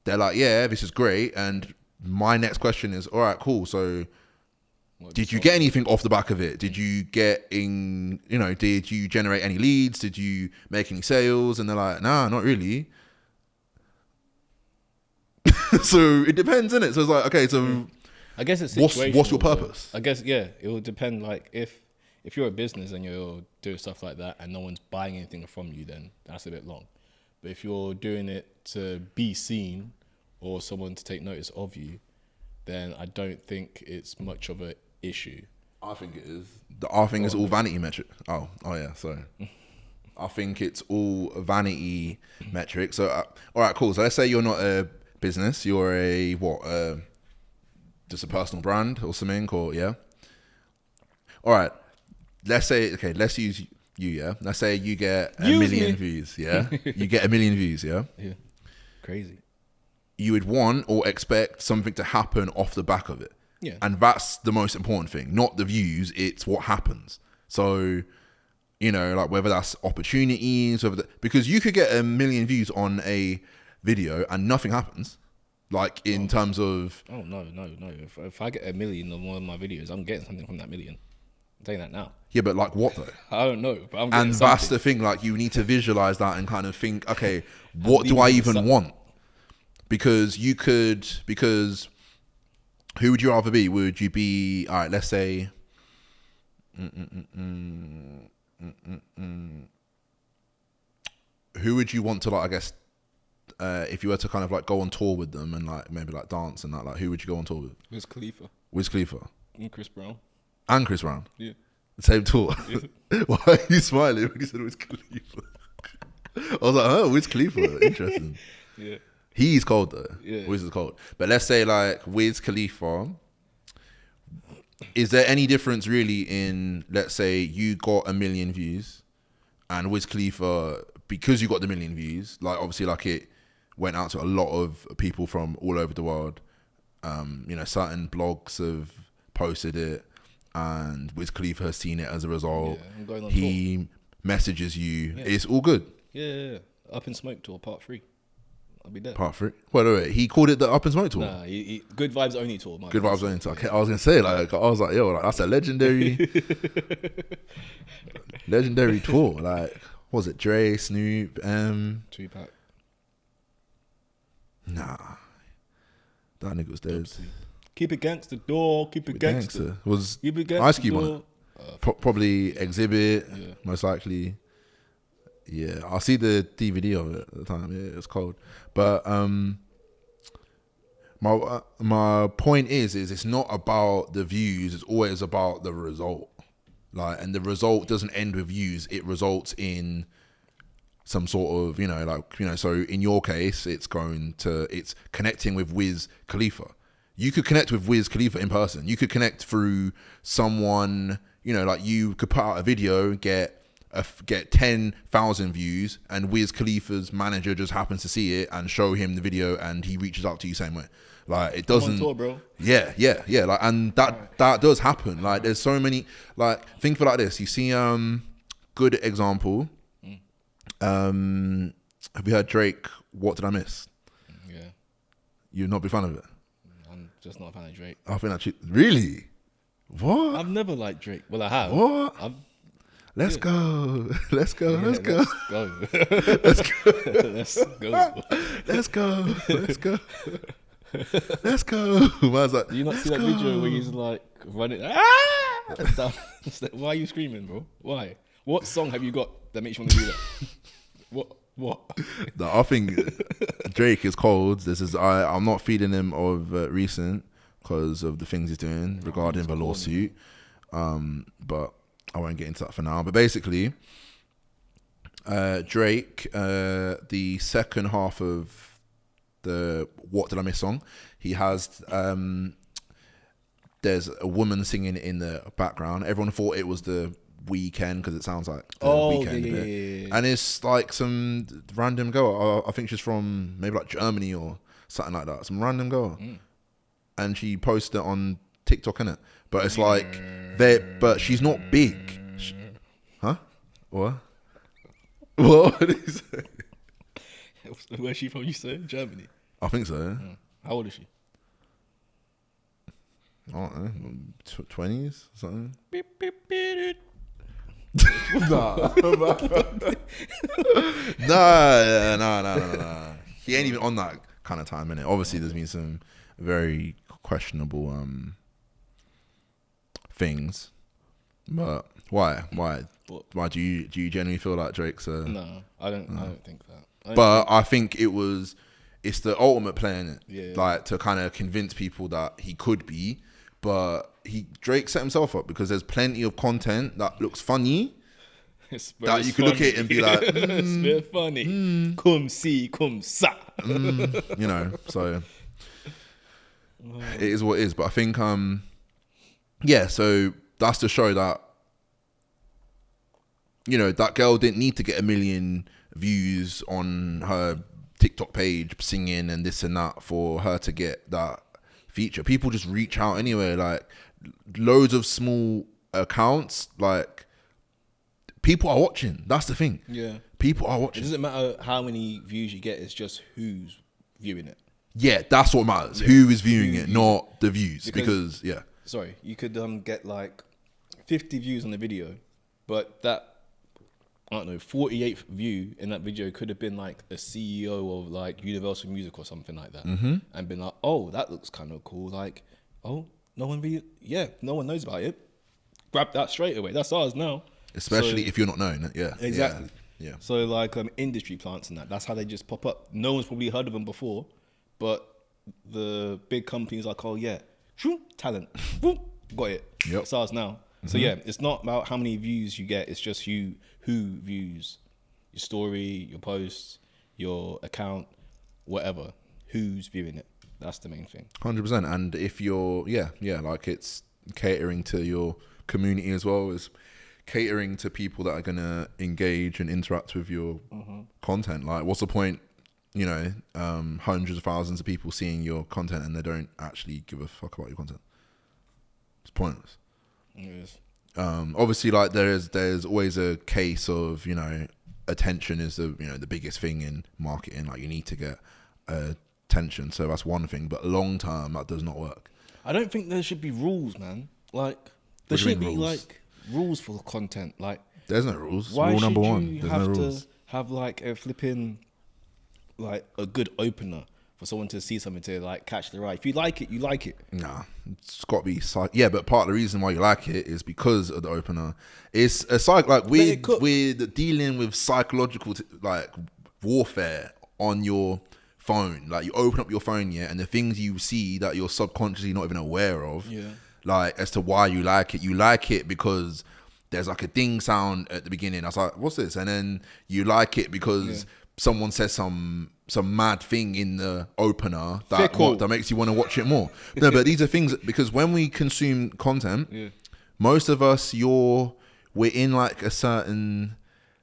they're like, yeah, this is great. And my next question is, all right, cool. So did you get anything off the back of it? Did you did you generate any leads? Did you make any sales? And they're like, nah, not really. So it depends, innit? So it's like, okay, so I guess it's what's your purpose? I guess, it will depend. Like if you're a business and you're doing stuff like that and no one's buying anything from you, then that's a bit long. But if you're doing it to be seen or someone to take notice of you, then I don't think it's much of an issue. I think it is. I think it's all vanity metric. Oh yeah, sorry. I think it's all vanity metrics. So, all right, cool. So let's say you're not a business. You're a what? Just a personal brand or something, or yeah. All right. Let's say, okay, let's use you, yeah. Let's say you get a million views, yeah. You get a million views, yeah. Yeah. Crazy. You would want or expect something to happen off the back of it. Yeah. And that's the most important thing, not the views, it's what happens. So, you know, like whether that's opportunities, because you could get a million views on a video and nothing happens. Like in terms of... Oh, no. If I get a million on one of my videos, I'm getting something from that million. I'm saying that now. Yeah, but like what though? I don't know, but I'm getting and something. That's the thing, like you need to visualize that and kind of think, okay, what do I even want? Because who would you rather be? Would you be, all right, let's say, who would you want to, like, I guess, if you were to kind of like go on tour with them and like maybe like dance and that, like who would you go on tour with? Wiz Khalifa. Wiz Khalifa. And Chris Brown. And Chris Brown? Yeah. Same tour? Yeah. Why are you smiling when you said Wiz Khalifa? I was like, oh, Wiz Khalifa, interesting. Yeah. He's cold though. Yeah. Wiz is cold. But let's say like Wiz Khalifa, is there any difference really in, let's say you got a million views and Wiz Khalifa, because you got the million views, like obviously like it went out to a lot of people from all over the world. You know, certain blogs have posted it and Wiz Khalifa has seen it as a result. Yeah, I'm going on he tour. Messages you. Yeah. It's all good. Yeah. Up in Smoke tour, part 3. I'll be there. Part 3? Wait. He called it the Up and Smoke tour? Nah, he Good Vibes Only tour. Good Vibes Only tour. Okay, I was going to say, like, I was like, yo, like, that's a legendary tour. Like, what was it? Dre, Snoop, Tupac. Nah. That nigga was dead. Keep it gangster, door. Keep it gangster. Was Keep it gangster, Ice Cube on door. it? Probably Exhibit, Yeah. most likely. Yeah, I see the DVD of it at the time. Yeah, it's cold. But my point is it's not about the views. It's always about the result. Like, and the result doesn't end with views. It results in some sort of, you know, like, you know. So in your case, it's connecting with Wiz Khalifa. You could connect with Wiz Khalifa in person. You could connect through someone, you know, like you could put out a video, get 10,000 views, and Wiz Khalifa's manager just happens to see it and show him the video, and he reaches out to you same way. Like, it doesn't. Come on tour, bro. Yeah. Like, and that does happen. Like, there's so many. Like, think of it like this. You see, good example. Have you heard Drake? What Did I Miss? Yeah. You'd not be a fan of it. I'm just not a fan of Drake. I think actually, really. What? I've never liked Drake. Well, I have. What? Let's go. Let's go. Let's go. Let's go. Man's like, Do you not see that video where he's like running? Why are you screaming, bro? Why? What song have you got that makes you want to do that? What? No, I think Drake is cold. I'm not feeding him of recent because of the things he's doing regarding the lawsuit. But I won't get into that for now. But basically, Drake, the second half of the What Did I Miss song, he has, there's a woman singing in the background. Everyone thought it was The Weeknd because it sounds like The Weeknd. Yeah. And it's like some random girl. I think she's from maybe like Germany or something like that. Some random girl. And she posted it on TikTok, innit? But it's like, but she's not big. Huh? What? What did he say? Where's she from, you said? Germany? I think so, yeah. How old is she? I don't know, 20s or something? Nah. He ain't even on that kind of time, innit? Obviously, there's been some very questionable things, but why do you genuinely feel like Drake's No, I don't think that. I think it's the ultimate play, innit? Yeah. Like, to kind of convince people that he could be, but Drake set himself up because there's plenty of content that looks funny that you could look at it and be like, it's a bit funny. Come see, come sa. you know, so it is what it is. But I think, yeah, so that's to show that, you know, that girl didn't need to get 1 million views on her TikTok page singing and this and that for her to get that feature. People just reach out anyway. Like, loads of small accounts, like, people are watching. That's the thing. Yeah. People are watching. It doesn't matter how many views you get, it's just who's viewing it. Yeah, that's what matters. Yeah. Who is viewing it, not the views. Because yeah. Sorry, you could get like 50 views on the video, but that, I don't know, 48th view in that video could have been like a CEO of like Universal Music or something like that, and been like, oh, that looks kind of cool. Like, oh, no one knows about it. Grab that straight away. That's ours now. Especially if you're not known. Yeah, exactly. Yeah. So like industry plants and that's how they just pop up. No one's probably heard of them before, but the big companies like, oh yeah, talent, got it. Yep. It's ours now. So yeah, it's not about how many views you get. It's just who views your story, your posts, your account, whatever. Who's viewing it? That's the main thing. 100%. And if you're, like, it's catering to your community as well as catering to people that are gonna engage and interact with your content. Like, what's the point? You know, hundreds of thousands of people seeing your content and they don't actually give a fuck about your content. It's pointless. Yes. Obviously, like, there's always a case of, you know, attention is the biggest thing in marketing. Like, you need to get attention, so that's one thing. But long term, that does not work. I don't think there should be rules, man. Like, there should be like rules for content. Like, there's no rules. Why Rule number should one. you There's have no to rules. have like a flipping, like a good opener for someone to see something to like catch their eye? If you like it, you like it. Nah, it's got to be yeah, but part of the reason why you like it is because of the opener. It's a like we're dealing with psychological like warfare on your phone. Like, you open up your phone, and the things you see that you're subconsciously not even aware of, like, as to why you like it because there's like a ding sound at the beginning. I was like, what's this? And then you like it because someone says some mad thing in the opener that makes you want to watch it more. No, but these are things, because when we consume content, most of us, we're in like a certain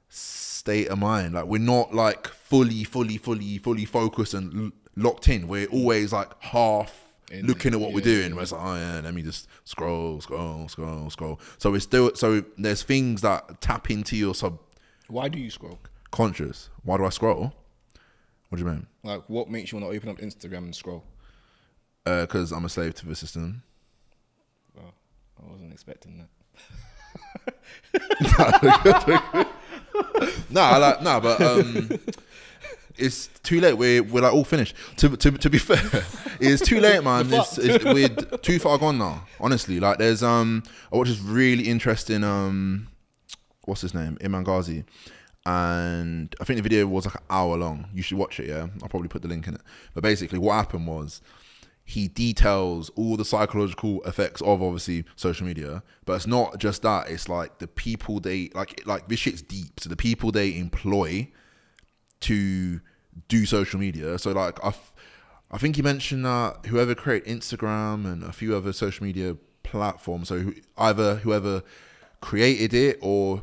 state of mind. Like, we're not like fully focused and locked in. We're always like half looking at what we're doing. Where it's like, oh yeah, let me just scroll. So it's still, so there's things that tap into your Why do you scroll? Conscious. Why do I scroll? What do you mean? Like, what makes you want to open up Instagram and scroll? Because I'm a slave to the system. Well, I wasn't expecting that. But it's too late. We're like all finished. To be fair, it's too late, man. We're too far gone now. Honestly, like, there's I watched this really interesting what's his name, Imran Ghazi, and I think the video was like an hour long. You should watch it. Yeah, I'll probably put the link in it. But basically, what happened was, he details all the psychological effects of, obviously, social media, but it's not just that. It's like the people they like this shit's deep. So the people they employ to do social media. So like, I think he mentioned that whoever created Instagram and a few other social media platforms, so either whoever created it or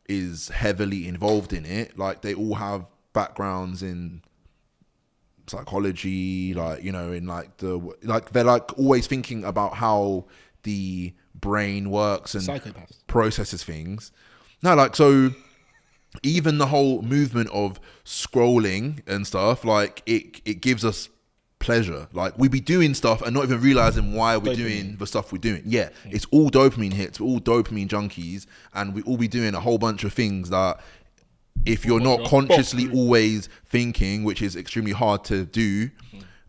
is heavily involved in it, like, they all have backgrounds in psychology, like, you know, in like they're like always thinking about how the brain works and processes things. No, like, so even the whole movement of scrolling and stuff, like, it gives us pleasure. Like, we be doing stuff and not even realizing why we're doing the stuff we're doing. Yeah, it's all dopamine hits. We're all dopamine junkies, and we all be doing a whole bunch of things that, if you're not consciously always thinking, which is extremely hard to do,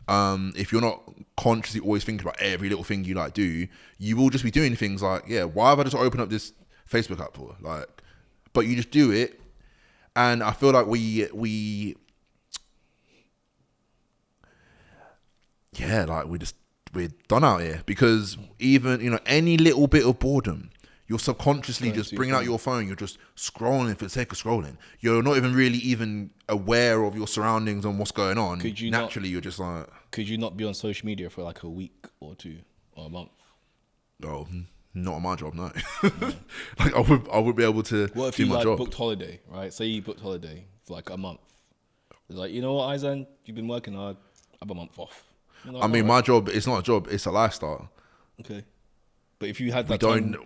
if you're not consciously always thinking about every little thing you like do, you will just be doing things like, yeah, why have I just opened up this Facebook app for? Like, but you just do it. And I feel like we're done out here, because even, you know, any little bit of boredom, You're subconsciously just bringing out your phone. You're just scrolling for the sake of scrolling. You're not even really aware of your surroundings and what's going on. You're just like... Could you not be on social media for like a week or two or a month? Oh, not on my job, no. Like I would be able to what if do you my like job. booked holiday, right? Say you booked holiday for like a month. It's like, you know what, Izan, you've been working hard. Have a month off. You know, I mean, my job, it's not a job, it's a lifestyle. Okay. But if you had that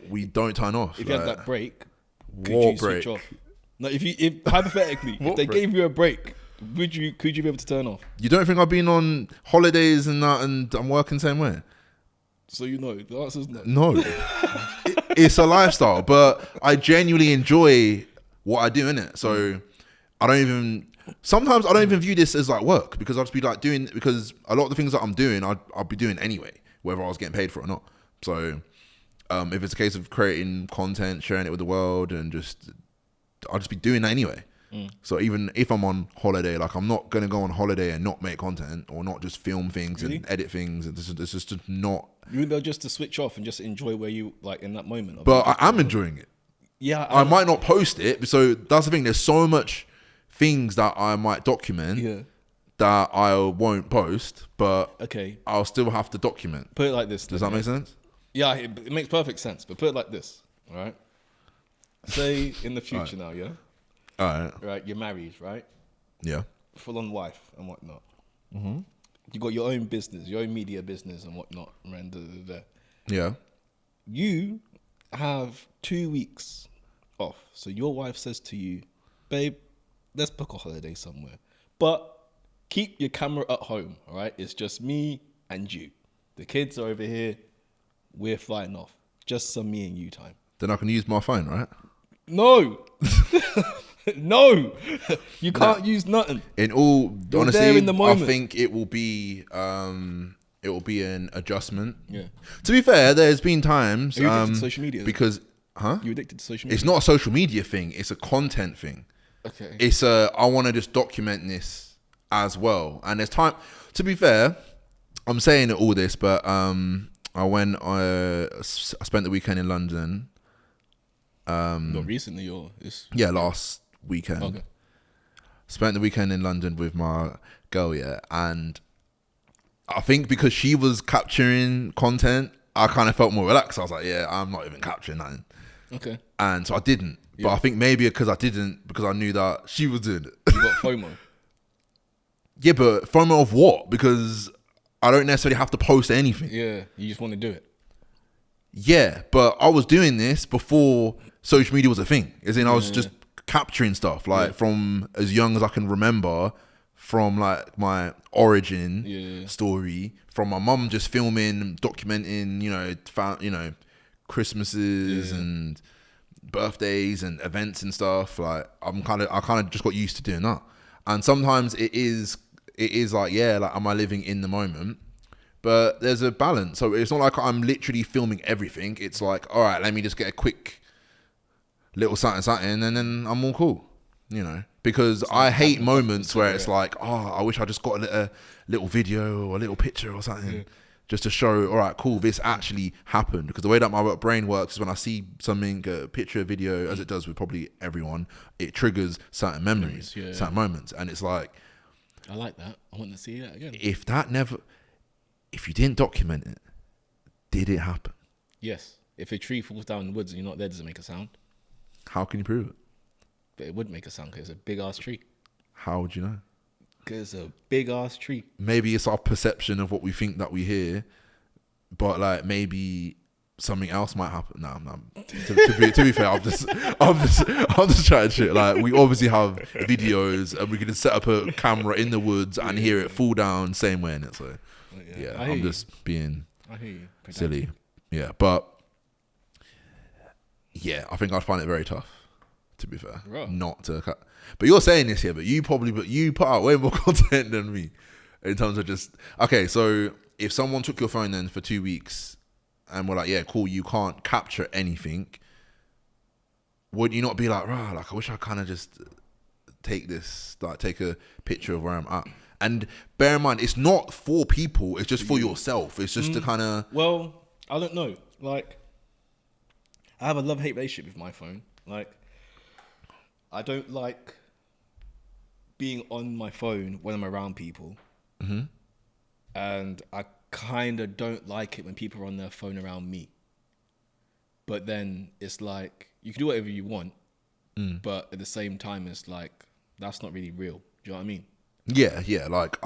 we don't turn off. If you had that break, could what you break? switch off? No, if hypothetically, if they gave you a break, could you be able to turn off? You don't think I've been on holidays and that and I'm working the same way? So you know, the answer's no. No. It's a lifestyle, but I genuinely enjoy what I do in it. So sometimes I don't even view this as like work, because I'll just be like because a lot of the things that I'm doing, I'll be doing anyway, whether I was getting paid for it or not. So if it's a case of creating content, sharing it with the world, and I'll just be doing that anyway. So even if I'm on holiday, like I'm not going to go on holiday and not make content or not just film things and edit things. It's just not... You would be able just to switch off and just enjoy where you like in that moment. But I am enjoying it. Yeah. I might not post it. So that's the thing. There's so much things that I might document that I won't post, but I'll still have to document. Put it like this. Does that make sense? Yeah, it makes perfect sense. But put it like this, all right? Say in the future now, yeah? All right. Right, you're married, right? Yeah. Full-on wife and whatnot. Mm-hmm. You got your own business, your own media business and whatnot. Yeah. You have 2 weeks off. So your wife says to you, babe, let's book a holiday somewhere. But keep your camera at home, all right? It's just me and you. The kids are over here. We're flying off. Just some me and you time. Then I can use my phone, right? No. No. You can't use nothing. In all honesty, in the moment. I think it will be an adjustment. Yeah. To be fair, there's been times Are you addicted to social media? Because You addicted to social media? It's not a social media thing, it's a content thing. Okay. It's I want to just document this as well. And there's time, to be fair, I'm saying all this, but I spent the weekend in London. Not recently, or last weekend. Okay. Spent the weekend in London with my girl, and I think because she was capturing content, I kind of felt more relaxed. I was like, I'm not even capturing nothing. Okay. And so I didn't. Yeah. But I think maybe because I knew that she was doing it. You got FOMO. Yeah, but FOMO of what? Because I don't necessarily have to post anything. Yeah, you just want to do it. Yeah, but I was doing this before social media was a thing. As in, I was just capturing stuff from as young as I can remember, from like my origin story, from my mum just filming, documenting, Christmases and birthdays and events and stuff. Like I kind of just got used to doing that. And sometimes it is like, am I living in the moment? But there's a balance. So it's not like I'm literally filming everything. It's like, all right, let me just get a quick little something, and then I'm all cool, Because I hate moments where it's like, I wish I just got a little video or a little picture or something just to show, all right, cool, this actually happened. Because the way that my brain works is when I see something, a picture, a video, as it does with probably everyone, it triggers certain memories, certain moments. And it's like... I like that. I want to see that again. If you didn't document it, did it happen? Yes. If a tree falls down in the woods and you're not there, does it make a sound? How can you prove it? But it would make a sound because it's a big ass tree. How would you know? Because it's a big ass tree. Maybe it's our perception of what we think that we hear, but like maybe something else might happen. No. To be fair, I'm just trying shit. Like we obviously have videos and we can just set up a camera in the woods and hear it fall down same way in it. So I'm just being silly. Yeah, but I think I'd find it very tough. To be fair, not to cut. But you're saying this here, but you put out way more content than me in terms of just okay. So if someone took your phone then for 2 weeks and were like, yeah, cool, you can't capture anything, would you not be like, I wish I kind of just take a picture of where I'm at? And bear in mind, it's not for people; it's just for yourself. It's just to kind of. Well, I don't know. Like, I have a love-hate relationship with my phone. Like, I don't like being on my phone when I'm around people. Mm-hmm. And I kind of don't like it when people are on their phone around me. But then it's like, you can do whatever you want, but at the same time, it's like, that's not really real. Do you know what I mean? Yeah. Like,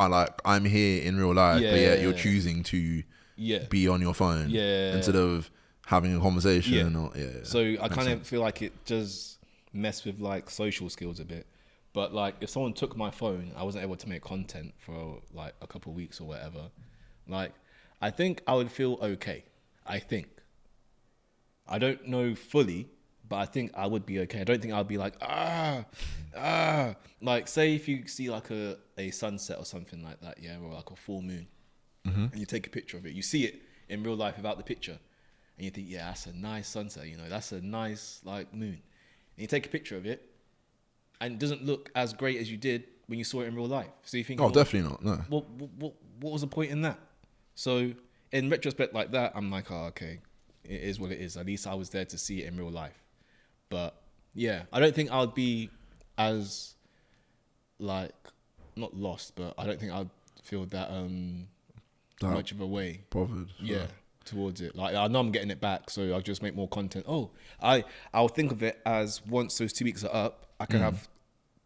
I'm here in real life, but you're choosing to be on your phone instead of having a conversation. Or, So I kind of feel like it does mess with like social skills a bit. But like, if someone took my phone, I wasn't able to make content for like a couple of weeks or whatever. Like, I think I would feel okay. I think. I don't know fully, but I think I would be okay. I don't think I'd be like, like, say if you see like a sunset or something like that, or like a full moon, and you take a picture of it. You see it in real life without the picture, and you think, that's a nice sunset. That's a nice like moon. And you take a picture of it, and it doesn't look as great as you did when you saw it in real life. So you think, definitely not. No. What was the point in that? So in retrospect, like that, I'm like, okay, it is what it is. At least I was there to see it in real life. But I don't think I'd be as like not lost, but I don't think I'd feel that much of a way. Bothered. Towards it. Like, I know I'm getting it back, so I'll just make more content. I'll think of it as once those 2 weeks are up, I can have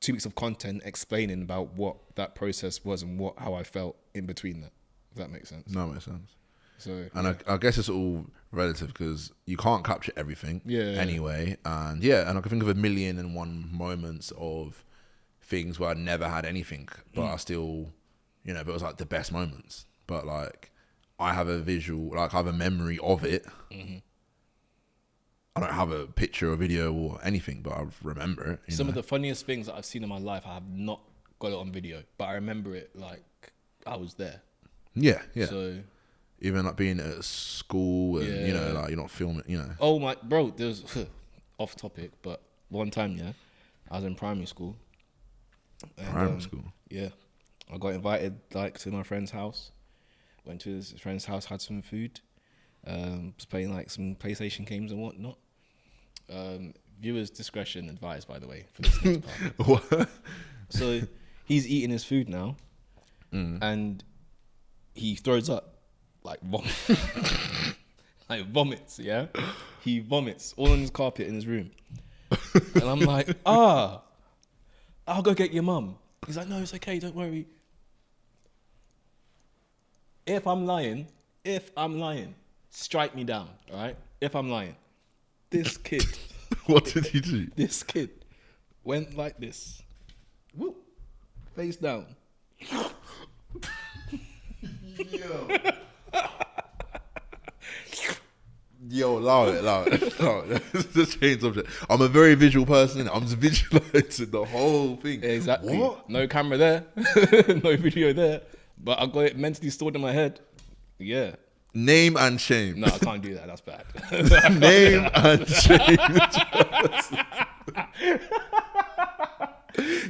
2 weeks of content explaining about what that process was and how I felt in between that. If that makes sense. No, it makes sense. So, and I guess it's all relative because you can't capture everything anyway. And I can think of 1,000,001 moments of things where I never had anything, but I still, but it was like the best moments. But like, I have a visual, like I have a memory of it. Mm-hmm. I don't have a picture or video or anything, but I remember it. Some of the funniest things that I've seen in my life, I have not got it on video, but I remember it like I was there. Yeah. So even like being at school and like you're not filming, Oh my bro, there's off topic, but one time I was in primary school. Primary school. Yeah, I got invited like to my friend's house. Went to his friend's house, had some food. Was playing like some PlayStation games and whatnot. Viewers' discretion advised, by the way, for this next part. What? So he's eating his food now, and he throws up, like vomits. Yeah, he vomits all on his carpet in his room, and I'm like, I'll go get your mum. He's like, no, it's okay, don't worry. If I'm lying, strike me down, all right? If I'm lying. This kid. What did he do? This kid went like this. Whoop. Face down. Yo, allow it. Just change subject. I'm a very visual person. I'm just visualizing the whole thing. Exactly. What? No camera there. No video there. But I got it mentally stored in my head. Yeah. Name and shame. No, I can't do that. That's bad. Name and shame.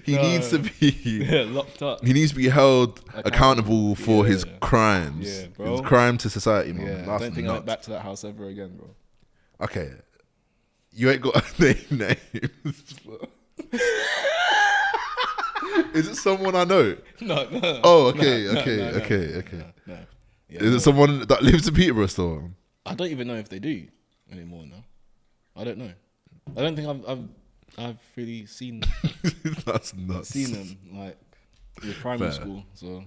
He needs to be locked up. He needs to be held accountable for his crimes. Yeah, bro. His crime to society, man. Yeah, I don't think I went back to that house ever again, bro. Okay. You ain't got a names. Is it someone I know? No. Oh, okay. No. Yeah, Is it someone that lives in Peterborough still? I don't even know if they do anymore now. I don't know. I don't think I've really seen That's nuts. seen them like in primary school. So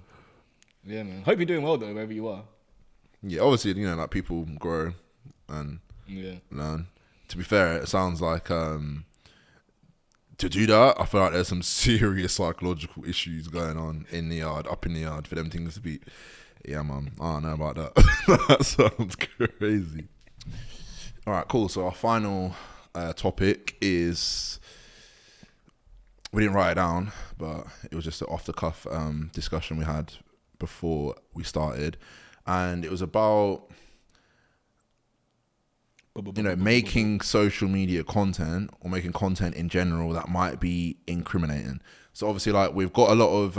yeah, man. Hope you're doing well though, wherever you are. Yeah, obviously, like people grow and learn. To be fair, it sounds like to do that, I feel like there's some serious psychological issues going on in the yard, up in the yard, for them things to be. Yeah, man. I don't know about that. That sounds crazy. All right, cool. So our final topic is, we didn't write it down, but it was just an off-the-cuff discussion we had before we started, and it was about making social media content or making content in general that might be incriminating. So obviously, like we've got a lot of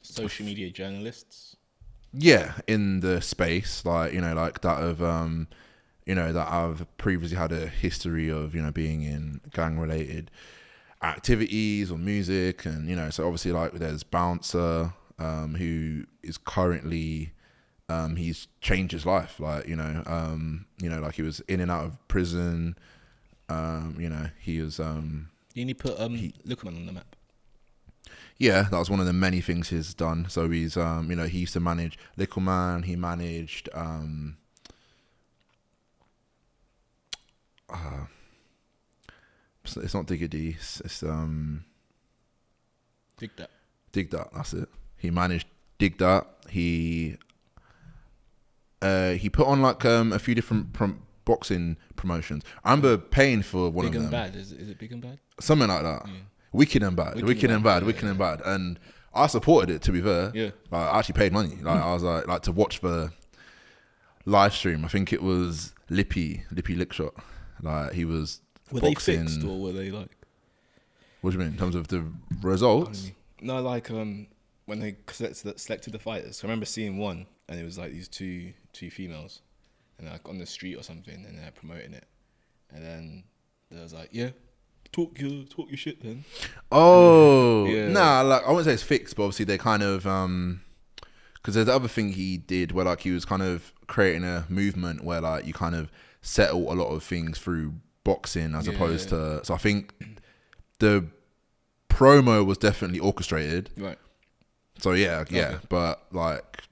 social media journalists. Yeah, in the space, like, you know, like that of, you know, that I've previously had a history of, you know, being in gang related activities or music. And, you know, so obviously like there's Bouncer, who is currently, he's changed his life. Like, you know, like he was in and out of prison. You know, he was, You need to put Liquorman on the map. yeah, that was one of the many things he's done. So he's, you know, he used to manage Little Man. He managed, it's not Diggity. It's Dig that. Dig That. That's it. He managed Dig That. He put on like a few different boxing promotions. I remember paying for one Big of and them. Bad. Is it Big and Bad? Something like that. Yeah. Wicked and Bad. Wicked and Bad. And I supported it, to be fair. Yeah. Like, I actually paid money. Like, I was like to watch the live stream. I think it was Lippy Lickshot. Like, he was Were boxing. they fixed or were they like? What do you mean in terms of the results? No, like when they selected the fighters. I remember seeing one, and it was like these two females, and like on the street or something, and they're promoting it, and then there was like, yeah, talk your shit then. Oh, Yeah. Nah, like I wouldn't say it's fixed, but obviously they kind of because there's the other thing he did where like he was kind of creating a movement where like you kind of settle a lot of things through boxing as opposed to. So I think the promo was definitely orchestrated. Right. So yeah, Okay. but like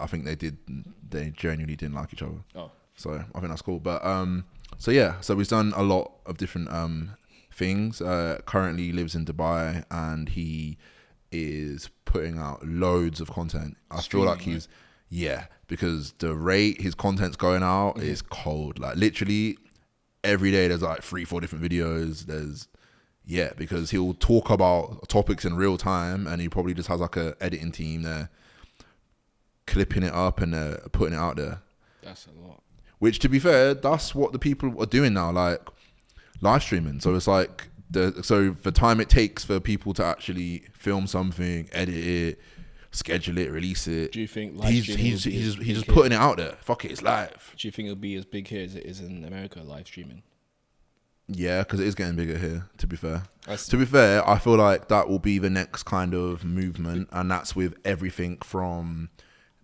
I think they genuinely didn't like each other. Oh. So I think that's cool. But so yeah, so we've done a lot of different things. Currently he lives in Dubai and he is putting out loads of content. I feel like he's because the rate his content's going out is cold. Like literally every day there's like 3-4 different videos. Because he'll talk about topics in real time and he probably just has like a editing team there clipping it up and putting it out there. That's a lot. Which, to be fair, that's what the people are doing now, like live streaming. So it's like so the time it takes for people to actually film something, edit it, schedule it, release it. Do you think live he's streaming just putting it out there? Fuck it, it's live. Do you think it'll be as big here as it is in America, live streaming? Yeah, because it is getting bigger here, to be fair. To be fair, I feel like that will be the next kind of movement, and that's with everything from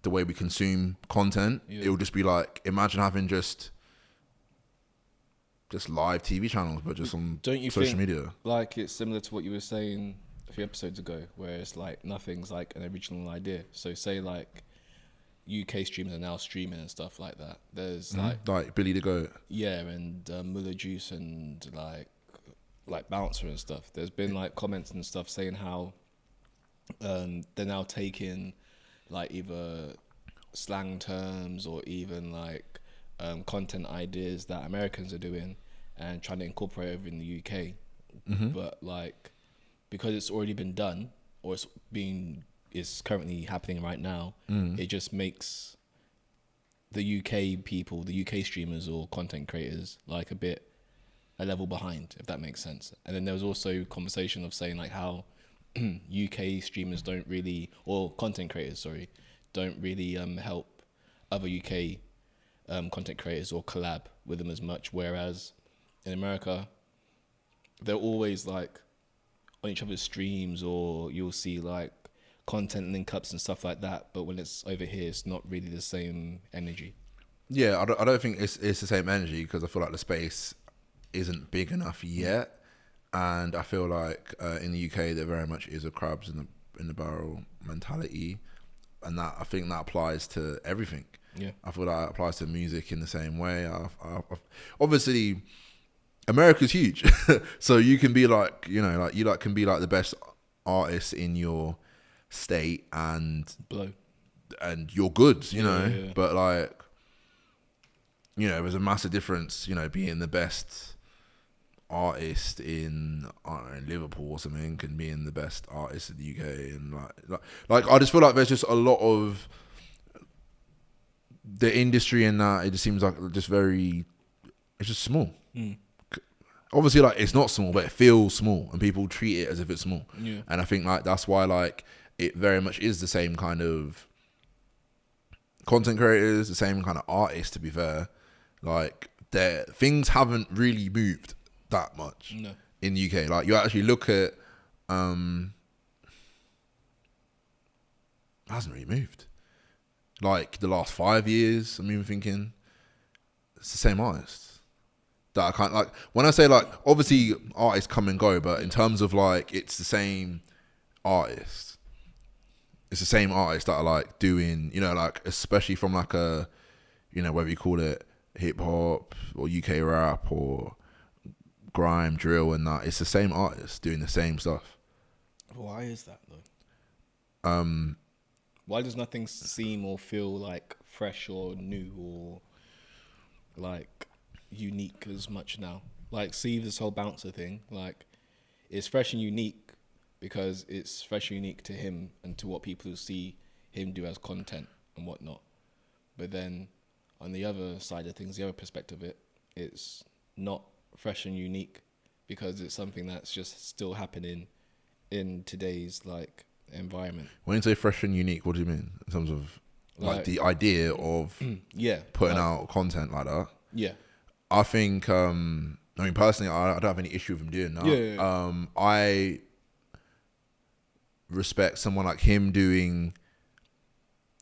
the way we consume content. It will just be like, imagine having just live TV channels, but just on social media. Like it's similar to what you were saying a few episodes ago, where it's like nothing's like an original idea. So say like UK streamers are now streaming and stuff like that. There's like Billy the Goat. Yeah, and Muller Juice and like Bouncer and stuff. There's been like comments and stuff saying how they're now taking like either slang terms or even like content ideas that Americans are doing and trying to incorporate over in the UK. But like because it's already been done or it's currently happening right now, it just makes the UK people, the UK streamers or content creators like a level behind, if that makes sense. And then there was also conversation of saying like how UK streamers don't really, or content creators, sorry, don't really help other UK content creators or collab with them as much, whereas in America they're always like on each other's streams, or you'll see like content link ups and stuff like that, but when it's over here it's not really the same energy. Yeah, I don't think it's the same energy because I feel like the space isn't big enough yet, and I feel like in the UK there very much is a crabs in the barrel mentality, and that I think that applies to everything. Yeah, I feel like it applies to music in the same way. Obviously America's huge, so you can be like, you know, like you like can be like the best artist in your state and you're good, you know. Yeah. But like, you know, there's a massive difference, you know, being the best artist in, I don't know, Liverpool or something and being the best artist in the UK. And like I just feel like there's just a lot of the industry in that, it just seems like just it's just small. Obviously, like, it's not small, but it feels small and people treat it as if it's small. Yeah. And I think like that's why like it very much is the same kind of content creators, the same kind of artists, to be fair. Like, things haven't really moved that much in the UK. Like, you actually look at, it hasn't really moved. Like, the last 5 years, I'm even thinking, it's the same artists. That I can't, like, when I say, like, obviously artists come and go, but in terms of, like, it's the same artists. It's the same artists that are, like, doing, you know, like, especially from, like, a, you know, whether you call it hip hop or UK rap or grime, drill and that, it's the same artists doing the same stuff. Why is that, though? Why does nothing seem or feel, like, fresh or new or, like, unique as much now? Like, see this whole bouncer thing, like, it's fresh and unique because it's fresh and unique to him and to what people see him do as content and whatnot. But then on the other side of things, the other perspective of it, it's not fresh and unique because it's something that's just still happening in today's, like, environment. When you say fresh and unique, what do you mean in terms of like the idea of putting out content like that? Yeah, I think I mean, personally, I don't have any issue with him doing that. I respect someone like him doing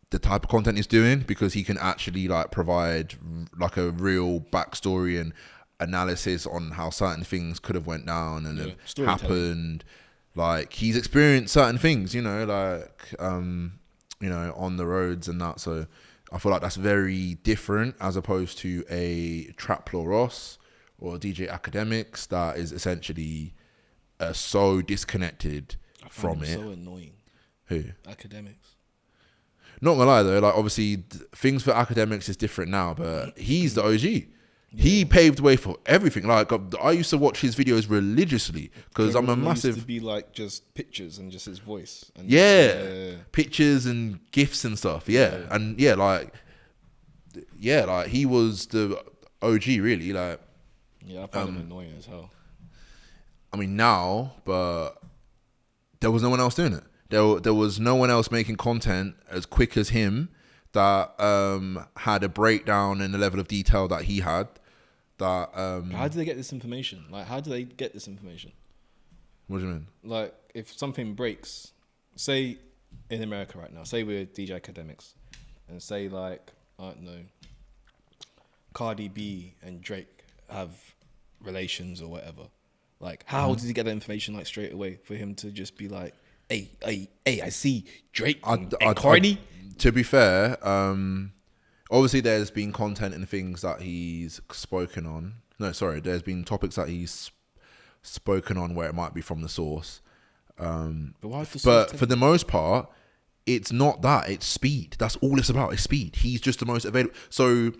the type of content he's doing because he can actually, like, provide, like, a real backstory and analysis on how certain things could have went down and have happened. Like, he's experienced certain things, you know, like, you know, on the roads and that. So I feel like that's very different as opposed to a Trap Ross or DJ Academics that is essentially so disconnected from it. So annoying. Who? Academics. Not gonna lie though, like, obviously things for Academics is different now, but he's the OG. He paved the way for everything. Like, I used to watch his videos religiously because I'm a massive. Used to be like just pictures and just his voice. And pictures and gifs and stuff. And like he was the OG really. Like, I find him annoying as hell. I mean now, but there was no one else doing it. There was no one else making content as quick as him that had a breakdown in the level of detail that he had. That how do they get this information? Like, how do they get this information? What do you mean? Like, if something breaks, say in America right now, say we're DJ Academics, and say, like, I don't know, Cardi B and Drake have relations or whatever. Like, how did he get that information, like, straight away for him to just be like, hey, I see Drake and Cardi? To be fair, obviously there's been content and things that he's spoken on. No, sorry, there's been topics that he's spoken on where it might be from the source. But for the most part, it's not that. It's speed. That's all it's about. It's speed. He's just the most available. So,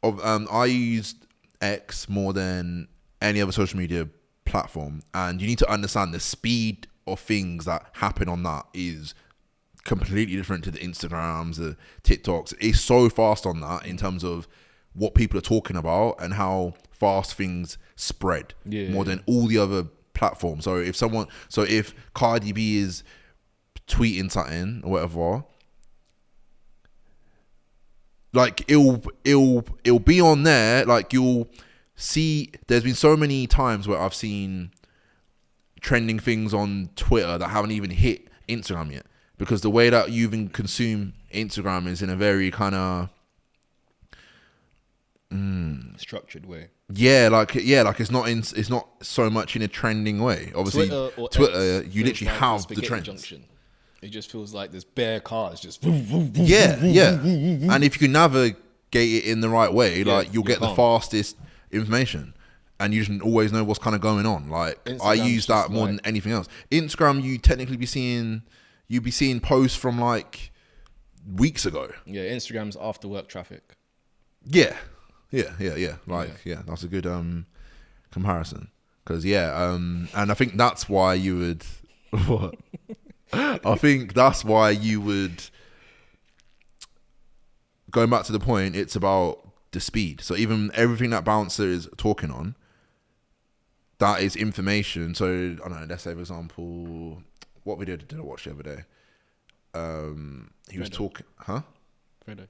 I used X more than any other social media platform, and you need to understand the speed of things that happen on that is completely different to the Instagrams, the TikToks. It's so fast on that in terms of what people are talking about and how fast things spread more than all the other platforms. So if Cardi B is tweeting something or whatever, like it'll be on there. Like, you'll see, there's been so many times where I've seen trending things on Twitter that haven't even hit Instagram yet. Because the way that you even consume Instagram is in a very kind of structured way. Like it's not so much in a trending way. Obviously, Twitter you literally like have the trends. Junction. It just feels like there's bare cars just. Yeah. And if you can navigate it in the right way, like, you'll get the fastest information. And you should always know what's kind of going on. Like, Instagram's I use that more than anything else. Instagram, you technically you'd be seeing posts from, like, weeks ago. Yeah, Instagram's after work traffic. Yeah. That's a good comparison. Because and I think that's why you would. What? I think that's why you would. Going back to the point, it's about the speed. So even everything that Bouncer is talking on, that is information. So I don't know. Let's say, for example, what video did I watch the other day? He was talking, huh? Fredo.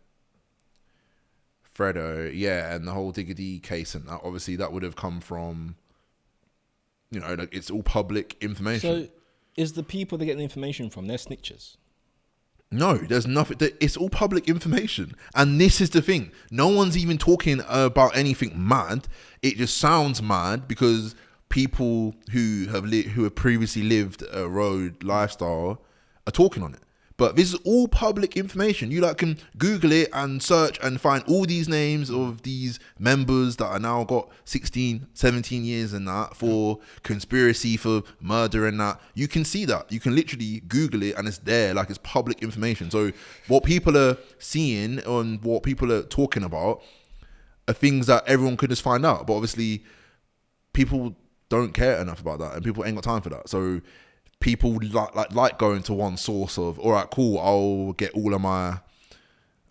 Fredo, yeah, and the whole Diggity case, and that, obviously that would have come from, like it's all public information. So, is the people they get the information from, they're snitchers? No, there's nothing. It's all public information, and this is the thing. No one's even talking about anything mad. It just sounds mad because people who have previously lived a road lifestyle are talking on it. But this is all public information. You can Google it and search and find all these names of these members that are now got 16, 17 years and that for conspiracy, for murder and that. You can see that. You can literally Google it and it's there, it's public information. So what people are seeing and what people are talking about are things that everyone could just find out. But obviously people don't care enough about that and people ain't got time for that. So people like going to one source of, all right, cool, I'll get all of my,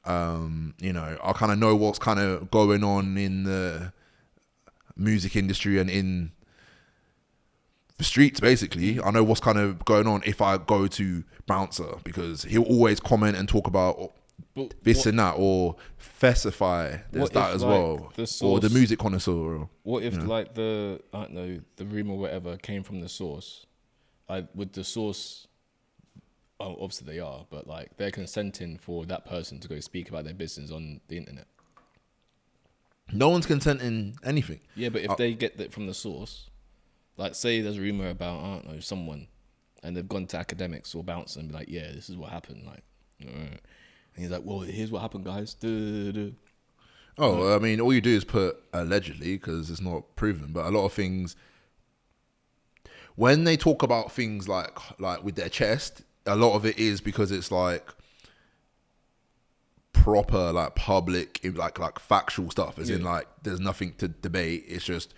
I'll kind of know what's kind of going on in the music industry and in the streets, basically. I know what's kind of going on if I go to Bouncer, because he'll always comment and talk about this and that, or Festify, there's that as well, or the Music Connoisseur. What if the, I don't know, the rumor or whatever came from the source? With the source, obviously they are, but they're consenting for that person to go speak about their business on the internet. No one's consenting anything. Yeah, but if they get that from the source, say there's a rumor about, I don't know, someone, and they've gone to academics or Bouncer and be like, yeah, this is what happened. And he's like, well, here's what happened, guys. Oh, I mean, all you do is put allegedly because it's not proven, but a lot of things. When they talk about things like with their chest, a lot of it is because it's proper public factual stuff, as in there's nothing to debate. It's just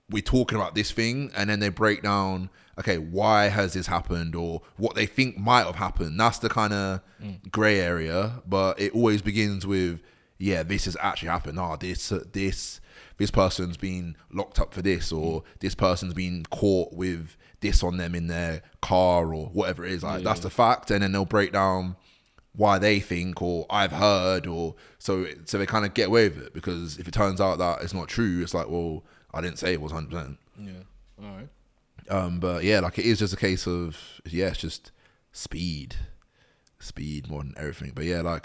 we're talking about this thing, and then they break down, okay, why has this happened, or what they think might have happened. That's the kind of grey area, but it always begins with, yeah, this has actually happened. This person's been locked up for this, or this person's been caught with this on them in their car, or whatever it is. That's the fact, and then they'll break down why they think, or I've heard, or so they kind of get away with it, because if it turns out that it's not true, it's well, I didn't say it was 100%. Yeah, all right. But yeah, it is just a case of, yeah, it's just speed more than everything. But yeah,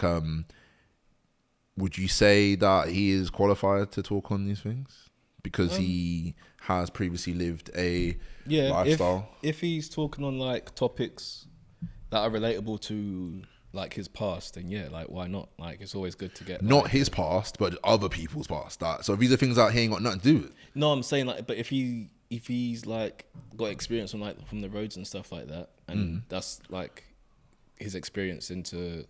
would you say that he is qualified to talk on these things because he has previously lived a lifestyle? If he's talking on topics that are relatable to his past, then yeah, why not? It's always good to get not his past, but other people's past. So these are things that he ain't got nothing to do with. No, I'm saying but if he's got experience on from the roads and stuff like that, and that's his experience into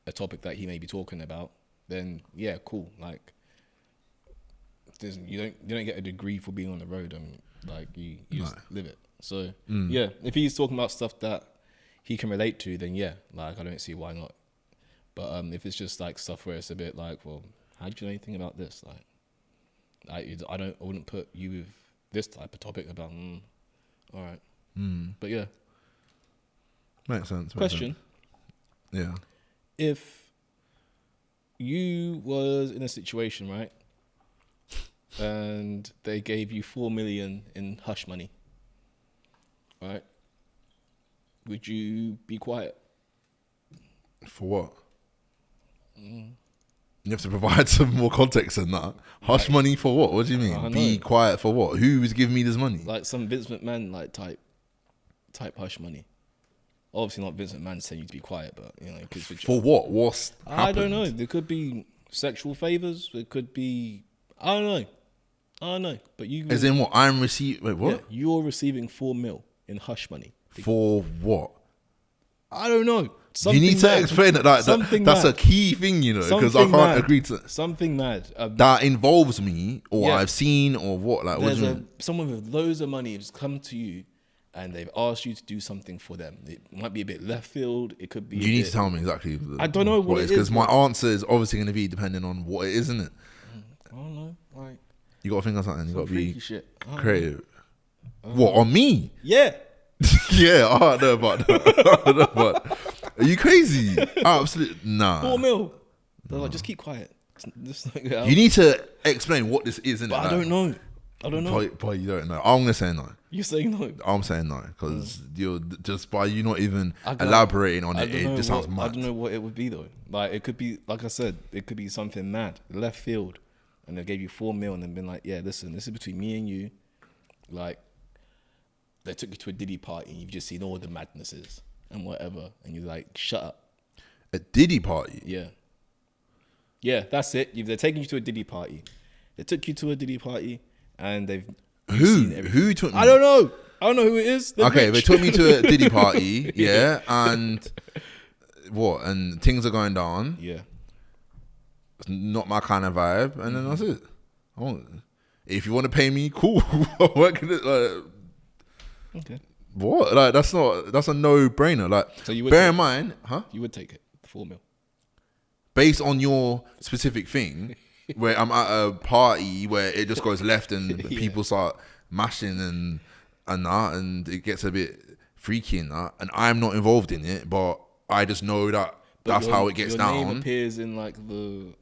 a topic that he may be talking about, then yeah, cool. You don't get a degree for being on the road, and you just live it. So yeah, if he's talking about stuff that he can relate to, then yeah, I don't see why not. But if it's just stuff where it's a bit well, how do you know anything about this? I wouldn't put you with this type of topic about. All right, but yeah, makes sense. Question. Yeah. If you was in a situation, right, and they gave you 4 million in hush money, right, would you be quiet? For what? You have to provide some more context than that. Hush money for what? What do you mean? Be quiet for what? Who is giving me this money? Some Vince McMahon type hush money. Obviously not Vince McMahon saying you to be quiet, but for what? What's happened? I don't know. There could be sexual favors. There could be I don't know. But you as in what? I'm receiving. Wait, what? Yeah, you're receiving 4 mil in hush money. For what? I don't know. Something you need to explain it. That's a key thing, because I can't agree to something mad that involves me, or I've seen, or what. Someone with loads of money has come to you, and they've asked you to do something for them. It might be a bit left field. It could be. You need to tell me exactly. I don't know what it is, because my answer is obviously going to be depending on what it is, isn't it? I don't know. You got to think of something. You got to be creative. What, on me? Yeah. Yeah, I don't know about that. Are you crazy? Absolutely, nah. 4 mil. They're just keep quiet. Just like, yeah, You need to explain what this is, innit? but I don't know. I don't know. But you don't know. I'm gonna say no. You're saying no. I'm saying no because you're just by you not even I don't- elaborating on I it. don't It know just sounds what- I mad. don't know what it would be though. Like it could be, like I said, it could be something mad, left field, and they gave you 4 mil and then been like, yeah, listen, this is between me and you. Like they took you to a Diddy party and you've just seen all the madnesses and whatever, and you're like, shut up. A Diddy party. Yeah. Yeah, that's it. They're taking you to a Diddy party. They took you to a Diddy party and you've seen everything. Who took me? I don't know. I don't know who it is. They're Okay, rich. they took me to a Diddy party, yeah, and what? And things are going down. Yeah. It's not my kind of vibe, and then that's it. If you want to pay me, cool. I'm working it like Okay. what? Like that's a no brainer. Like So you would bear take in mind, huh? You would take it, 4 mil. Based on your specific thing, where I'm at a party where it just goes left and Yeah. people start mashing and that, and it gets a bit freaky and that, and I'm not involved in it, but I just know that But that's how it gets your down. Your name appears in like the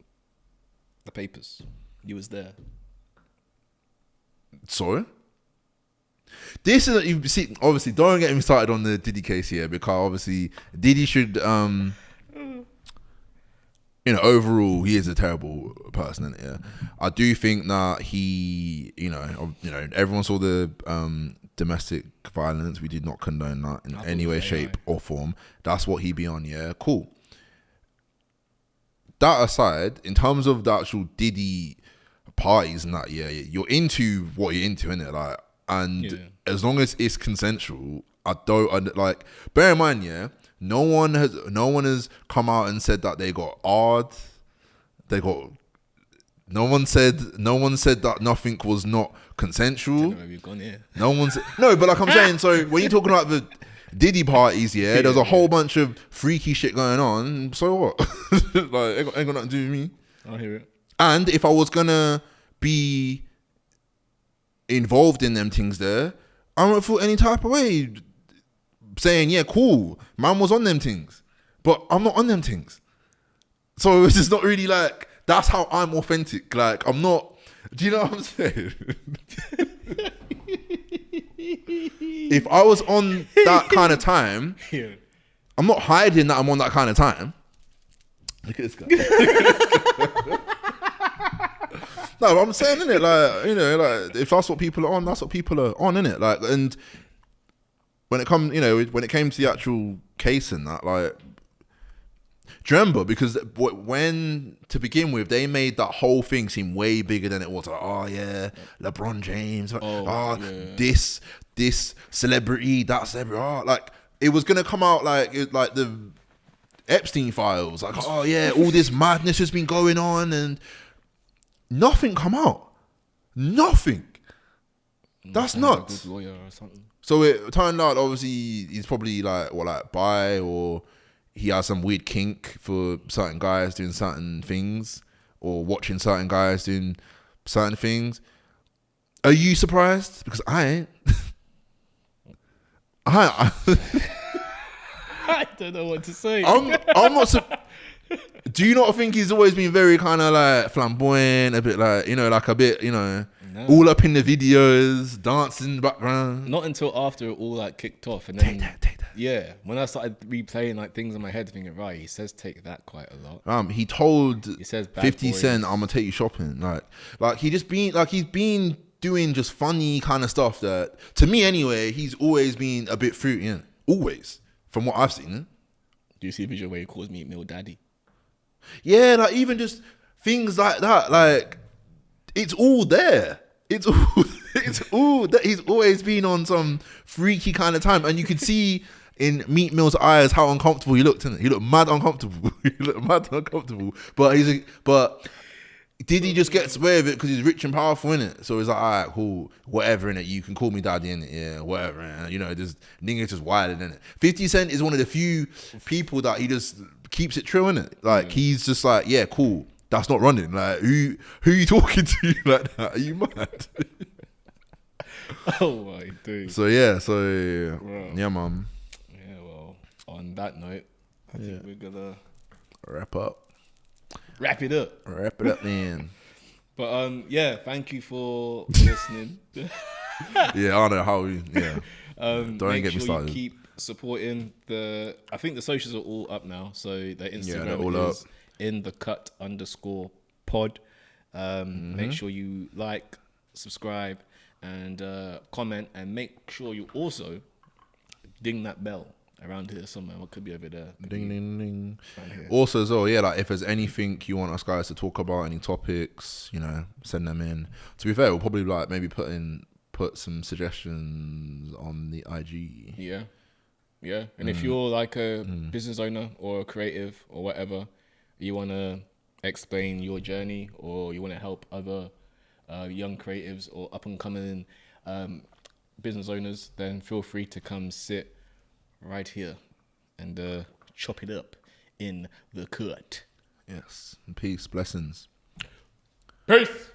papers. You was there. So this is, you see, obviously don't get me started on the Diddy case here, because obviously Diddy should overall he is a terrible person, yeah. I do think that he everyone saw the domestic violence. We did not condone that in any way, shape or form. That's what he be on, yeah, cool. That aside, in terms of the actual Diddy parties and that, yeah, you're into what you're into, innit? Like, and as long as it's consensual, I like. Bear in mind, yeah, no one has come out and said that they got hard. No one said that nothing was not consensual. We've gone here. No, but like I'm saying, so when you're talking about the Diddy parties, yeah, there's a whole bunch of freaky shit going on. So what? Like, ain't got nothing to do with me. I hear it. And if I was gonna be involved in them things there, I wouldn't feel any type of way saying, yeah, cool, man was on them things, but I'm not on them things. So it's just not really like, that's how I'm authentic. Like, I'm not, do you know what I'm saying? If I was on that kind of time, Yeah. I'm not hiding that I'm on that kind of time. Look at this guy. No, but I'm saying, innit, like, if that's what people are on, that's what people are on, innit? Like, and when it came to the actual case and that, like, do you remember? Because when, to begin with, they made that whole thing seem way bigger than it was. Like, oh yeah, LeBron James. This celebrity, that celebrity. Oh, like, it was gonna come out like the Epstein files. Like, oh yeah, all this madness has been going on, and nothing come out. Nothing. That's nuts. Good lawyer or something. So it turned out, obviously, he's probably like bi, or he has some weird kink for certain guys doing certain things, or watching certain guys doing certain things. Are you surprised? Because I ain't. I don't know what to say. I'm not. Do you not think he's always been very kind of like flamboyant, a bit like, like a bit, all up in the videos, dancing in the background? Not until after it all like kicked off, and then Take that. yeah, when I started replaying like things in my head, thinking, right, he says take that quite a lot. He told He says bad 50 boys. Cent, I'm gonna take you shopping. Like he's been doing just funny kind of stuff that, to me anyway, he's always been a bit fruity, innit? Always, from what I've seen. Do you see a visual where he calls me Mill Daddy? Yeah, like even just things like that, like it's all there. It's all that. He's always been on some freaky kind of time, and you could see in Meat Mill's eyes how uncomfortable he looked. He looked mad uncomfortable. But did he just get away with it because he's rich and powerful, innit? So he's like, all right, cool, whatever, innit? You can call me daddy, innit? Yeah, whatever, innit? This nigga's just wild, innit? 50 Cent is one of the few people that he just keeps it true, innit? Like, he's just like, yeah, cool, that's not running. Like, who you talking to like that? Are you mad? Oh my dude. So yeah, Wow. yeah, man. Yeah, well, on that note, I think we're gonna Wrap up. wrap it up. Wrap it up, man. But yeah, thank you for listening. Yeah, I know how. Yeah. Don't Make get me sure started. you keep supporting the. I think the socials are all up now, so the they're Instagram all is @InTheCut_pod. Make sure you like, subscribe, and comment, and make sure you also ding that bell around here somewhere. What could be over there? Ding, ding, ding. Right here. Also, as well, yeah, like if there's anything you want us guys to talk about, any topics, you know, send them in. To be fair, we'll probably like maybe put some suggestions on the IG. Yeah. And if you're like a business owner or a creative or whatever, you want to explain your journey, or you want to help other young creatives or up and coming business owners, then feel free to come sit right here and chop it up in the cut. Yes. Peace. Blessings. Peace.